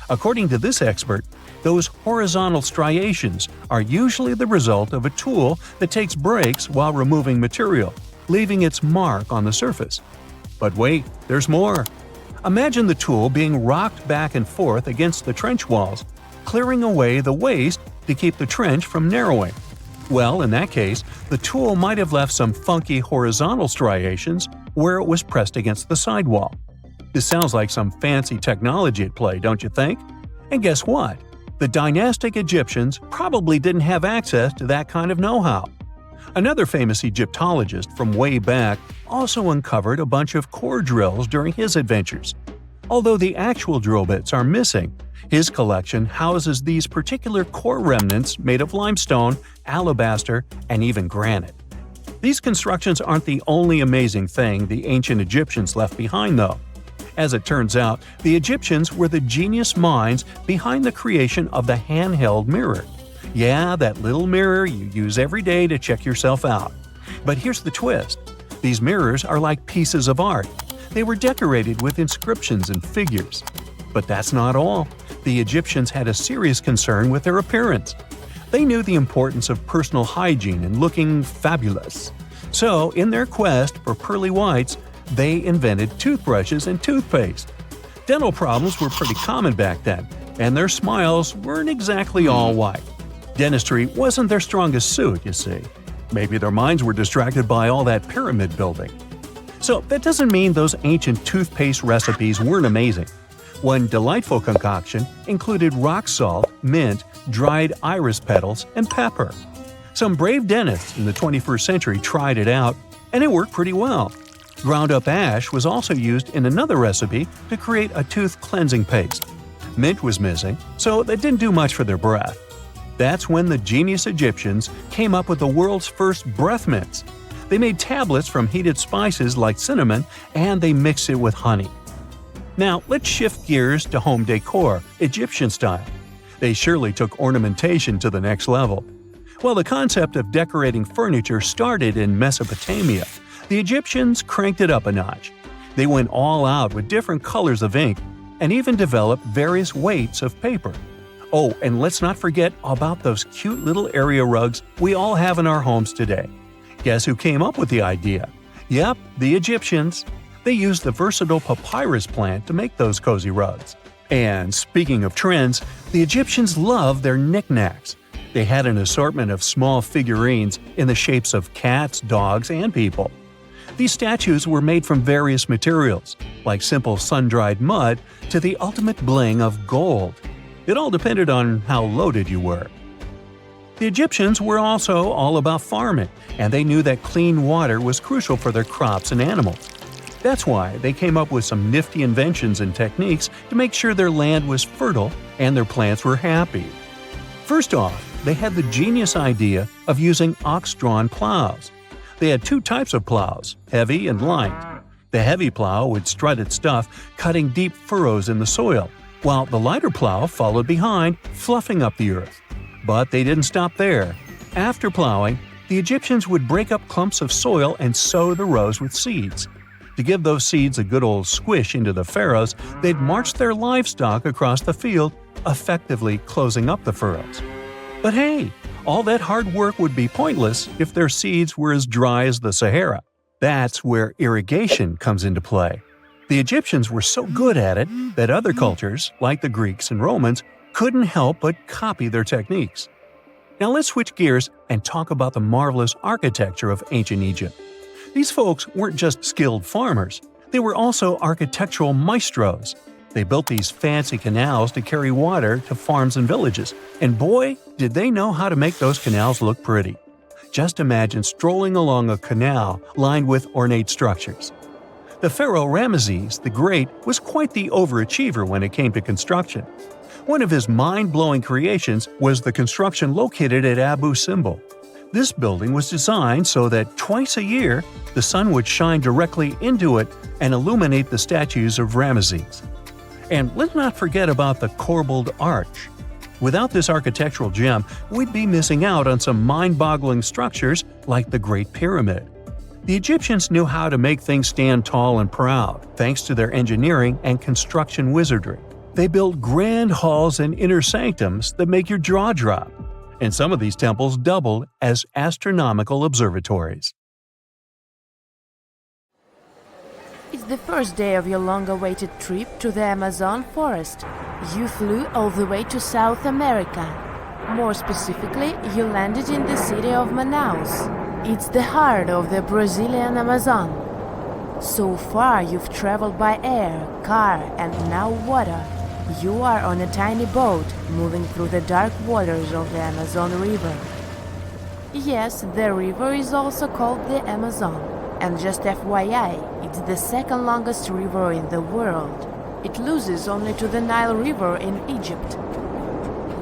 According to this expert, those horizontal striations are usually the result of a tool that takes breaks while removing material, leaving its mark on the surface. But wait, there's more. Imagine the tool being rocked back and forth against the trench walls, clearing away the waste to keep the trench from narrowing. Well, in that case, the tool might have left some funky horizontal striations where it was pressed against the sidewall. This sounds like some fancy technology at play, don't you think? And guess what? The dynastic Egyptians probably didn't have access to that kind of know-how. Another famous Egyptologist from way back also uncovered a bunch of core drills during his adventures. Although the actual drill bits are missing, his collection houses these particular core remnants made of limestone, alabaster, and even granite. These constructions aren't the only amazing thing the ancient Egyptians left behind, though. As it turns out, the Egyptians were the genius minds behind the creation of the handheld mirror. Yeah, that little mirror you use every day to check yourself out. But here's the twist. These mirrors are like pieces of art. They were decorated with inscriptions and figures. But that's not all. The Egyptians had a serious concern with their appearance. They knew the importance of personal hygiene and looking fabulous. So, in their quest for pearly whites, they invented toothbrushes and toothpaste. Dental problems were pretty common back then, and their smiles weren't exactly all white. Dentistry wasn't their strongest suit, you see. Maybe their minds were distracted by all that pyramid building. So that doesn't mean those ancient toothpaste recipes weren't amazing. One delightful concoction included rock salt, mint, dried iris petals, and pepper. Some brave dentists in the 21st century tried it out, and it worked pretty well. Ground-up ash was also used in another recipe to create a tooth cleansing paste. Mint was missing, so that didn't do much for their breath. That's when the genius Egyptians came up with the world's first breath mints. They made tablets from heated spices like cinnamon, and they mixed it with honey. Now, let's shift gears to home decor, Egyptian style. They surely took ornamentation to the next level. While the concept of decorating furniture started in Mesopotamia, the Egyptians cranked it up a notch. They went all out with different colors of ink and even developed various weights of paper. Oh, and let's not forget about those cute little area rugs we all have in our homes today. Guess who came up with the idea? Yep, the Egyptians. They used the versatile papyrus plant to make those cozy rugs. And speaking of trends, the Egyptians loved their knickknacks. They had an assortment of small figurines in the shapes of cats, dogs, and people. These statues were made from various materials, like simple sun-dried mud to the ultimate bling of gold. It all depended on how loaded you were. The Egyptians were also all about farming, and they knew that clean water was crucial for their crops and animals. That's why they came up with some nifty inventions and techniques to make sure their land was fertile and their plants were happy. First off, they had the genius idea of using ox-drawn plows. They had two types of plows, heavy and light. The heavy plow would strut its stuff, cutting deep furrows in the soil, while the lighter plow followed behind, fluffing up the earth. But they didn't stop there. After plowing, the Egyptians would break up clumps of soil and sow the rows with seeds. To give those seeds a good old squish into the furrows, they'd march their livestock across the field, effectively closing up the furrows. But hey, all that hard work would be pointless if their seeds were as dry as the Sahara. That's where irrigation comes into play. The Egyptians were so good at it that other cultures, like the Greeks and Romans, couldn't help but copy their techniques. Now let's switch gears and talk about the marvelous architecture of ancient Egypt. These folks weren't just skilled farmers, they were also architectural maestros. They built these fancy canals to carry water to farms and villages, and boy, did they know how to make those canals look pretty. Just imagine strolling along a canal lined with ornate structures. The pharaoh Ramesses the Great was quite the overachiever when it came to construction. One of his mind-blowing creations was the construction located at Abu Simbel. This building was designed so that twice a year, the sun would shine directly into it and illuminate the statues of Ramesses. And let's not forget about the corbelled arch. Without this architectural gem, we'd be missing out on some mind-boggling structures like the Great Pyramid. The Egyptians knew how to make things stand tall and proud, thanks to their engineering and construction wizardry. They built grand halls and inner sanctums that make your jaw drop, and some of these temples doubled as astronomical observatories. It's the first day of your long-awaited trip to the Amazon forest. You flew all the way to South America. More specifically, you landed in the city of Manaus. It's the heart of the Brazilian Amazon. So far, you've traveled by air, car, and now water. You are on a tiny boat, moving through the dark waters of the Amazon River. Yes, the river is also called the Amazon. And just FYI, it's the second longest river in the world. It loses only to the Nile River in Egypt.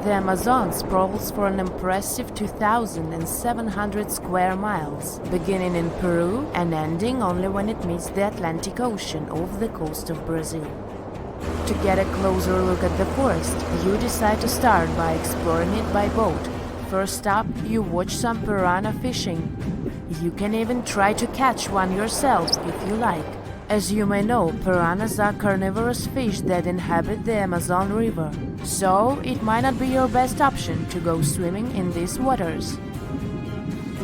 The Amazon sprawls for an impressive 2,700 square miles, beginning in Peru and ending only when it meets the Atlantic Ocean off the coast of Brazil. To get a closer look at the forest, you decide to start by exploring it by boat. First up, you watch some piranha fishing. You can even try to catch one yourself if you like. As you may know, piranhas are carnivorous fish that inhabit the Amazon River, so it might not be your best option to go swimming in these waters.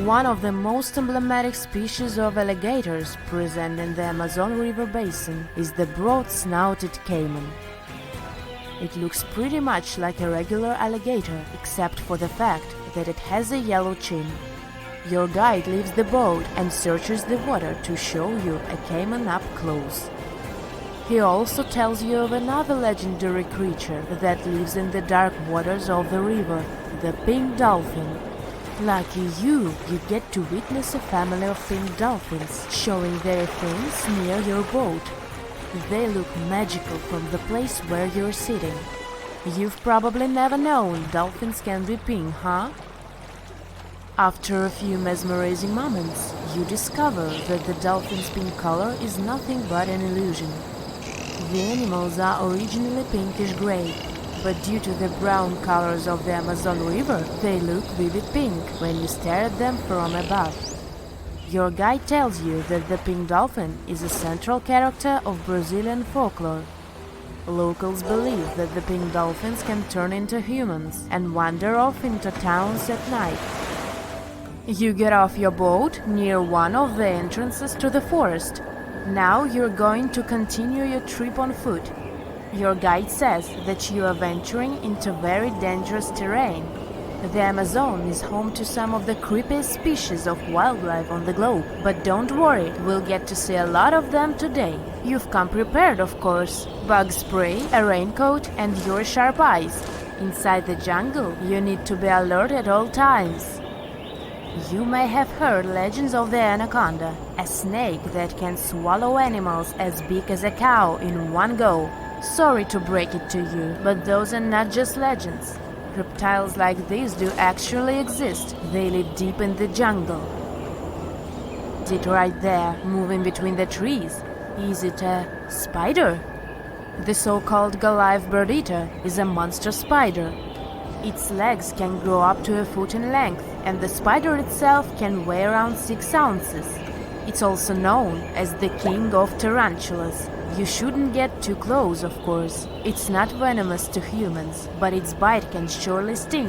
One of the most emblematic species of alligators present in the Amazon River basin is the broad-snouted caiman. It looks pretty much like a regular alligator, except for the fact that it has a yellow chin. Your guide leaves the boat and searches the water to show you a caiman up close. He also tells you of another legendary creature that lives in the dark waters of the river, the pink dolphin. Lucky you get to witness a family of pink dolphins showing their fins near your boat. They look magical from the place where you're sitting. You've probably never known dolphins can be pink, huh? After a few mesmerizing moments, you discover that the dolphin's pink color is nothing but an illusion. The animals are originally pinkish-gray, but due to the brown colors of the Amazon River, they look vivid pink when you stare at them from above. Your guide tells you that the pink dolphin is a central character of Brazilian folklore. Locals believe that the pink dolphins can turn into humans and wander off into towns at night. You get off your boat near one of the entrances to the forest. Now you're going to continue your trip on foot. Your guide says that you are venturing into very dangerous terrain. The Amazon is home to some of the creepiest species of wildlife on the globe, but don't worry, we'll get to see a lot of them today. You've come prepared, of course. Bug spray, a raincoat, and your sharp eyes. Inside the jungle, you need to be alert at all times. You may have heard legends of the anaconda, a snake that can swallow animals as big as a cow in one go. Sorry to break it to you, but those are not just legends. Reptiles like these do actually exist. They live deep in the jungle. It right there, moving between the trees. Is it a spider? The so-called Goliath bird-eater is a monster spider. Its legs can grow up to a foot in length, and the spider itself can weigh around 6 ounces. It's also known as the king of tarantulas. You shouldn't get too close, of course. It's not venomous to humans, but its bite can surely sting.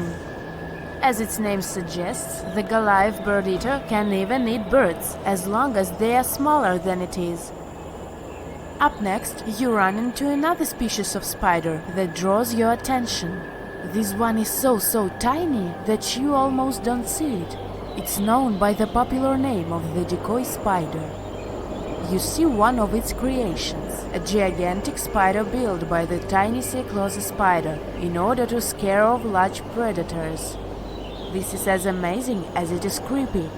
As its name suggests, the Goliath bird-eater can even eat birds, as long as they are smaller than it is. Up next, you run into another species of spider that draws your attention. This one is so tiny that you almost don't see it. It's known by the popular name of the decoy spider. You see one of its creations, a gigantic spider built by the tiny Cyclosa spider in order to scare off large predators. This is as amazing as it is creepy.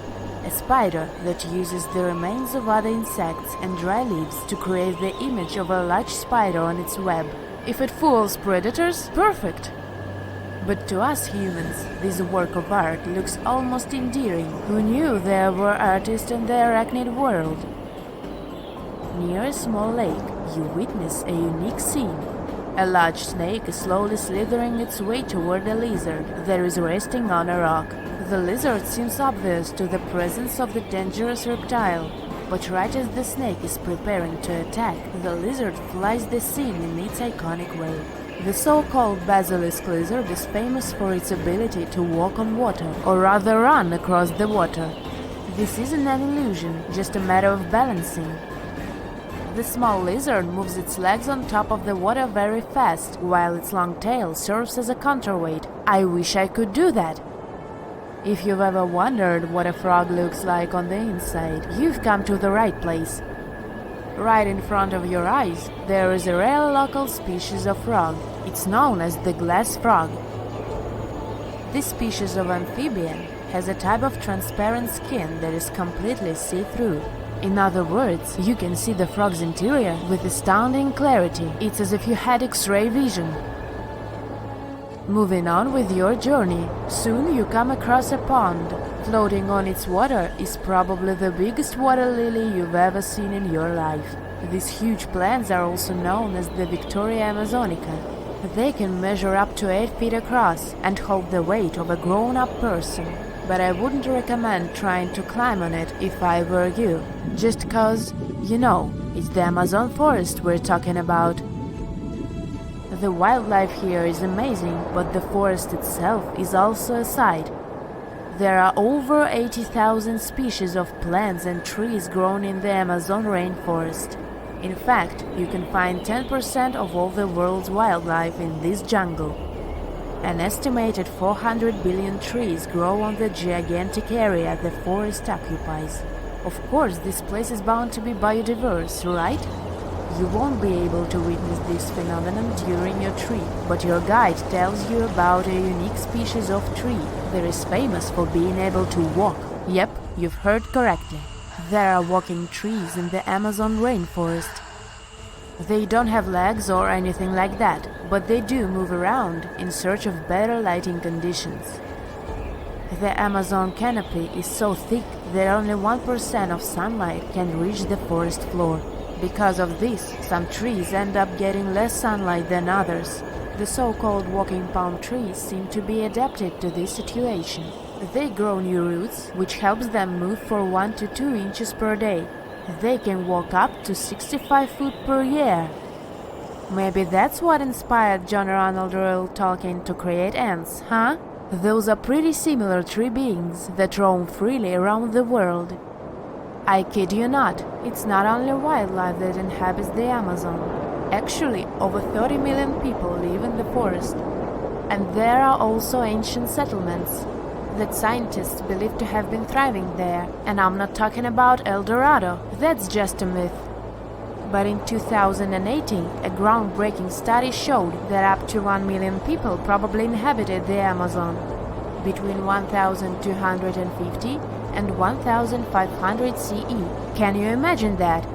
A spider that uses the remains of other insects and dry leaves to create the image of a large spider on its web. If it fools predators, perfect! But to us humans, this work of art looks almost endearing. Who knew there were artists in the arachnid world? Near a small lake, you witness a unique scene. A large snake is slowly slithering its way toward a lizard that is resting on a rock. The lizard seems obvious to the presence of the dangerous reptile, but right as the snake is preparing to attack, the lizard flies the scene in its iconic way. The so-called basilisk lizard is famous for its ability to walk on water, or rather run across the water. This isn't an illusion, just a matter of balancing. The small lizard moves its legs on top of the water very fast, while its long tail serves as a counterweight. I wish I could do that. If you've ever wondered what a frog looks like on the inside, you've come to the right place. Right in front of your eyes, there is a rare local species of frog. It's known as the glass frog. This species of amphibian has a type of transparent skin that is completely see-through. In other words, you can see the frog's interior with astounding clarity. It's as if you had X-ray vision. Moving on with your journey, soon you come across a pond. Floating on its water is probably the biggest water lily you've ever seen in your life. These huge plants are also known as the Victoria Amazonica. They can measure up to 8 feet across and hold the weight of a grown-up person. But I wouldn't recommend trying to climb on it if I were you. Just cause, you know, it's the Amazon forest we're talking about. The wildlife here is amazing, but the forest itself is also a sight. There are over 80,000 species of plants and trees grown in the Amazon rainforest. In fact, you can find 10% of all the world's wildlife in this jungle. An estimated 400 billion trees grow on the gigantic area the forest occupies. Of course, this place is bound to be biodiverse, right? You won't be able to witness this phenomenon during your trip, but your guide tells you about a unique species of tree that is famous for being able to walk. Yep, you've heard correctly. There are walking trees in the Amazon rainforest. They don't have legs or anything like that, but they do move around in search of better lighting conditions. The Amazon canopy is so thick that only 1% of sunlight can reach the forest floor. Because of this, some trees end up getting less sunlight than others. The so-called walking palm trees seem to be adapted to this situation. They grow new roots, which helps them move for 1 to 2 inches per day. They can walk up to 65 feet per year. Maybe that's what inspired John Ronald Reuel Tolkien to create ants, huh? Those are pretty similar tree beings that roam freely around the world. I kid you not, it's not only wildlife that inhabits the Amazon. Actually, over 30 million people live in the forest. And there are also ancient settlements that scientists believe to have been thriving there. And I'm not talking about El Dorado, that's just a myth. But in 2018, a groundbreaking study showed that up to 1 million people probably inhabited the Amazon between 1250 and 1500 CE. Can you imagine that?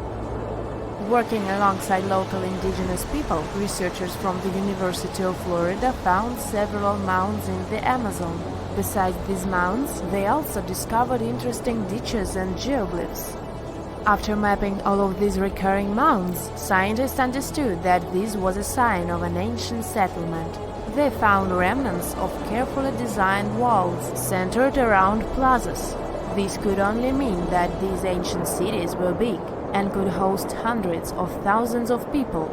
Working alongside local indigenous people, researchers from the University of Florida found several mounds in the Amazon. Besides these mounds, they also discovered interesting ditches and geoglyphs. After mapping all of these recurring mounds, scientists understood that this was a sign of an ancient settlement. They found remnants of carefully designed walls centered around plazas. This could only mean that these ancient cities were big and could host hundreds of thousands of people.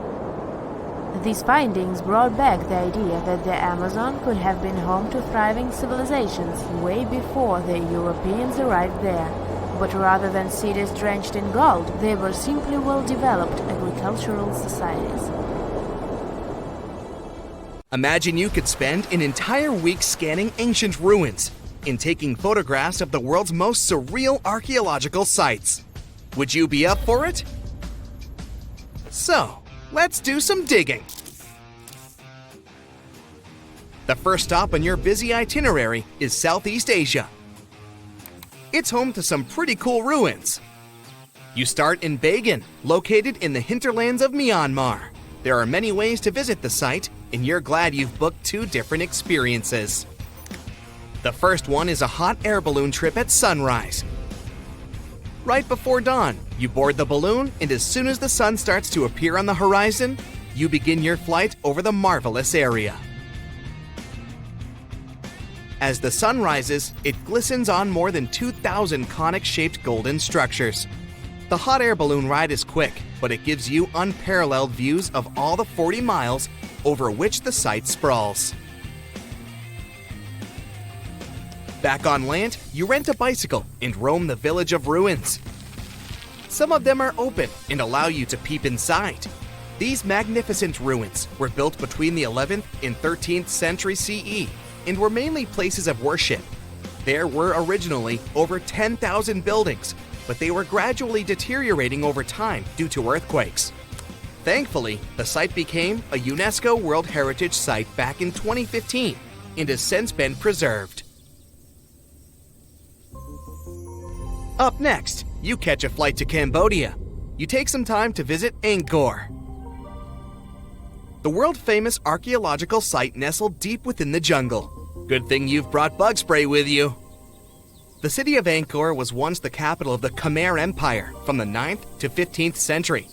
These findings brought back the idea that the Amazon could have been home to thriving civilizations way before the Europeans arrived there. But rather than cities drenched in gold, they were simply well-developed agricultural societies. Imagine you could spend an entire week scanning ancient ruins and taking photographs of the world's most surreal archaeological sites. Would you be up for it? So, let's do some digging. The first stop on your busy itinerary is Southeast Asia. It's home to some pretty cool ruins. You start in Bagan, located in the hinterlands of Myanmar. There are many ways to visit the site, and you're glad you've booked 2 different experiences. The first one is a hot air balloon trip at sunrise. Right before dawn, you board the balloon, and as soon as the sun starts to appear on the horizon, you begin your flight over the marvelous area. As the sun rises, it glistens on more than 2,000 conic-shaped golden structures. The hot air balloon ride is quick, but it gives you unparalleled views of all the 40 miles over which the site sprawls. Back on land, you rent a bicycle and roam the village of ruins. Some of them are open and allow you to peep inside. These magnificent ruins were built between the 11th and 13th century CE and were mainly places of worship. There were originally over 10,000 buildings, but they were gradually deteriorating over time due to earthquakes. Thankfully, the site became a UNESCO World Heritage Site back in 2015 and has since been preserved. Up next, you catch a flight to Cambodia. You take some time to visit Angkor. The world-famous archaeological site nestled deep within the jungle. Good thing you've brought bug spray with you. The city of Angkor was once the capital of the Khmer Empire from the 9th to 15th century.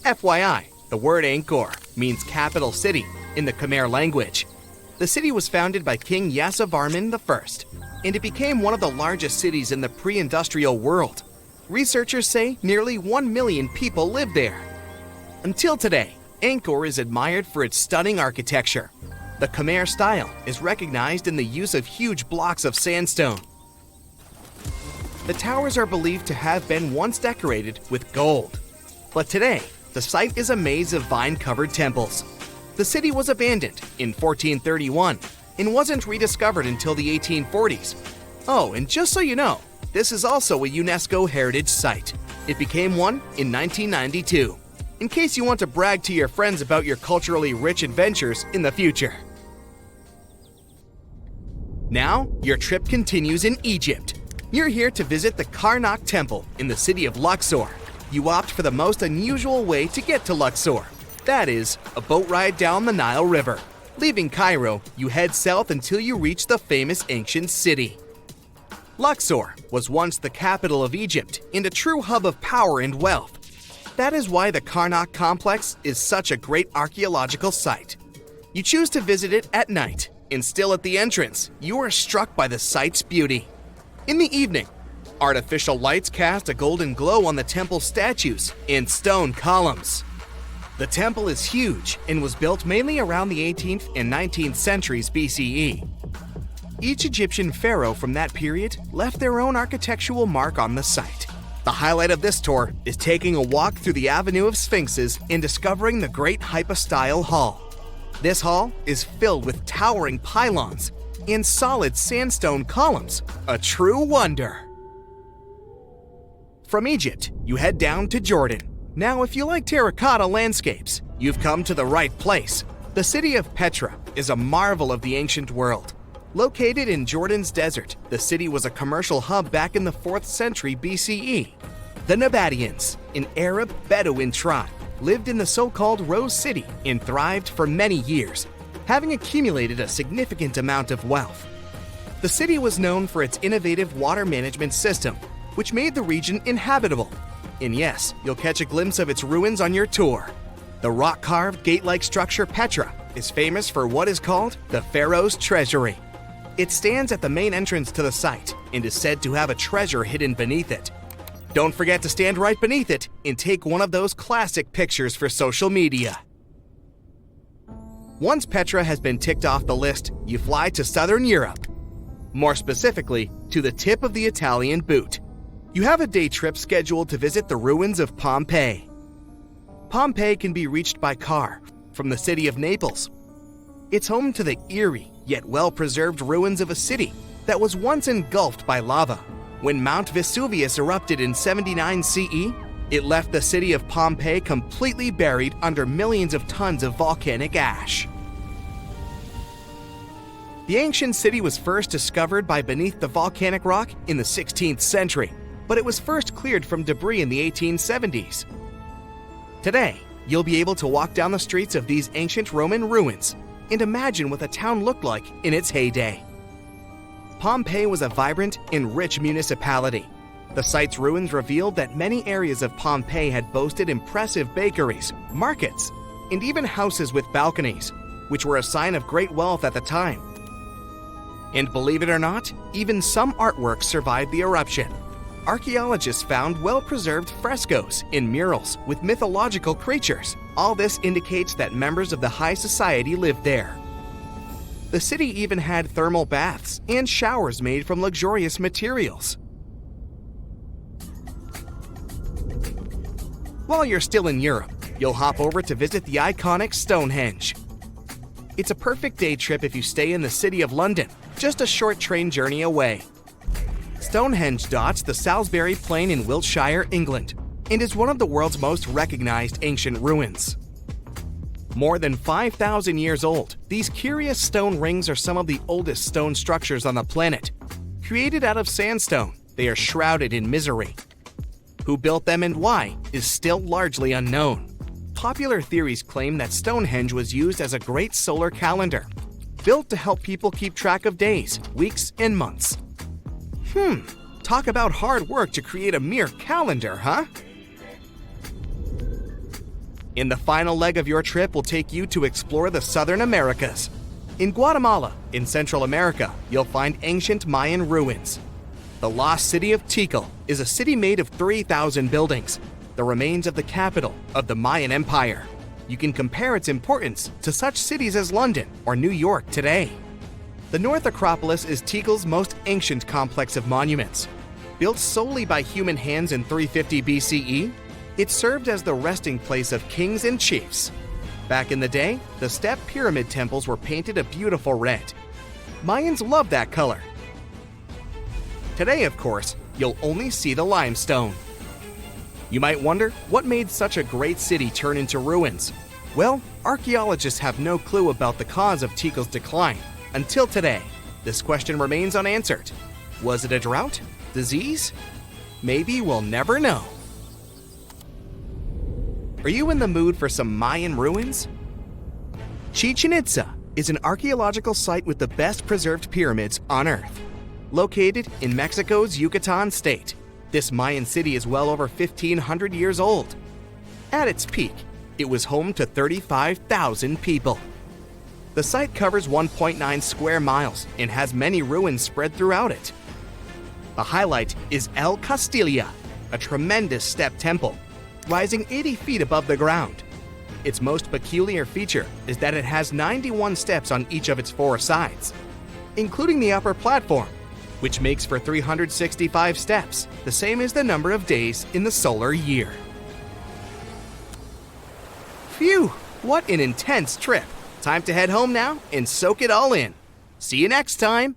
FYI, the word Angkor means capital city in the Khmer language. The city was founded by King Yasovarman I, and it became one of the largest cities in the pre-industrial world. Researchers say nearly 1 million people live there. Until today, Angkor is admired for its stunning architecture. The Khmer style is recognized in the use of huge blocks of sandstone. The towers are believed to have been once decorated with gold. But today, the site is a maze of vine-covered temples. The city was abandoned in 1431 and wasn't rediscovered until the 1840s. Oh, and just so you know, this is also a UNESCO Heritage Site. It became one in 1992, in case you want to brag to your friends about your culturally rich adventures in the future. Now, your trip continues in Egypt. You're here to visit the Karnak Temple in the city of Luxor. You opt for the most unusual way to get to Luxor. That is, a boat ride down the Nile River. Leaving Cairo, you head south until you reach the famous ancient city. Luxor was once the capital of Egypt and a true hub of power and wealth. That is why the Karnak complex is such a great archaeological site. You choose to visit it at night, and still at the entrance, you are struck by the site's beauty. In the evening, artificial lights cast a golden glow on the temple statues and stone columns. The temple is huge and was built mainly around the 18th and 19th centuries BCE. Each Egyptian pharaoh from that period left their own architectural mark on the site. The highlight of this tour is taking a walk through the Avenue of Sphinxes and discovering the Great Hypostyle Hall. This hall is filled with towering pylons and solid sandstone columns, a true wonder. From Egypt, you head down to Jordan. Now, if you like terracotta landscapes, you've come to the right place. The city of Petra is a marvel of the ancient world. Located in Jordan's desert, the city was a commercial hub back in the 4th century BCE. The Nabateans, an Arab Bedouin tribe, lived in the so-called Rose City and thrived for many years, having accumulated a significant amount of wealth. The city was known for its innovative water management system, which made the region inhabitable. And yes, you'll catch a glimpse of its ruins on your tour. The rock-carved gate-like structure Petra is famous for what is called the Pharaoh's Treasury. It stands at the main entrance to the site and is said to have a treasure hidden beneath it. Don't forget to stand right beneath it and take one of those classic pictures for social media. Once Petra has been ticked off the list, you fly to southern Europe. More specifically, to the tip of the Italian boot. You have a day trip scheduled to visit the ruins of Pompeii. Pompeii can be reached by car from the city of Naples. It's home to the eerie yet well-preserved ruins of a city that was once engulfed by lava. When Mount Vesuvius erupted in 79 CE, it left the city of Pompeii completely buried under millions of tons of volcanic ash. The ancient city was first discovered by beneath the volcanic rock in the 16th century, but it was first cleared from debris in the 1870s. Today, you'll be able to walk down the streets of these ancient Roman ruins and imagine what the town looked like in its heyday. Pompeii was a vibrant and rich municipality. The site's ruins revealed that many areas of Pompeii had boasted impressive bakeries, markets, and even houses with balconies, which were a sign of great wealth at the time. And believe it or not, even some artworks survived the eruption. Archaeologists found well-preserved frescoes and murals with mythological creatures. All this indicates that members of the high society lived there. The city even had thermal baths and showers made from luxurious materials. While you're still in Europe, you'll hop over to visit the iconic Stonehenge. It's a perfect day trip if you stay in the city of London, just a short train journey away. Stonehenge dots the Salisbury Plain in Wiltshire, England, and is one of the world's most recognized ancient ruins. More than 5,000 years old, these curious stone rings are some of the oldest stone structures on the planet. Created out of sandstone, they are shrouded in misery. Who built them and why is still largely unknown. Popular theories claim that Stonehenge was used as a great solar calendar, built to help people keep track of days, weeks, and months. Talk about hard work to create a mere calendar, huh? In the final leg of your trip, we'll take you to explore the Southern Americas. In Guatemala, in Central America, you'll find ancient Mayan ruins. The lost city of Tikal is a city made of 3,000 buildings, the remains of the capital of the Mayan Empire. You can compare its importance to such cities as London or New York today. The North Acropolis is Tikal's most ancient complex of monuments. Built solely by human hands in 350 BCE, it served as the resting place of kings and chiefs. Back in the day, the step pyramid temples were painted a beautiful red. Mayans loved that color. Today, of course, you'll only see the limestone. You might wonder what made such a great city turn into ruins. Well, archaeologists have no clue about the cause of Tikal's decline. Until today, this question remains unanswered. Was it a drought? Disease? Maybe we'll never know. Are you in the mood for some Mayan ruins? Chichen Itza is an archaeological site with the best preserved pyramids on Earth. Located in Mexico's Yucatan state, this Mayan city is well over 1,500 years old. At its peak, it was home to 35,000 people. The site covers 1.9 square miles and has many ruins spread throughout it. The highlight is El Castilla, a tremendous step temple, rising 80 feet above the ground. Its most peculiar feature is that it has 91 steps on each of its 4 sides, including the upper platform, which makes for 365 steps, the same as the number of days in the solar year. Phew, what an intense trip. Time to head home now and soak it all in. See you next time.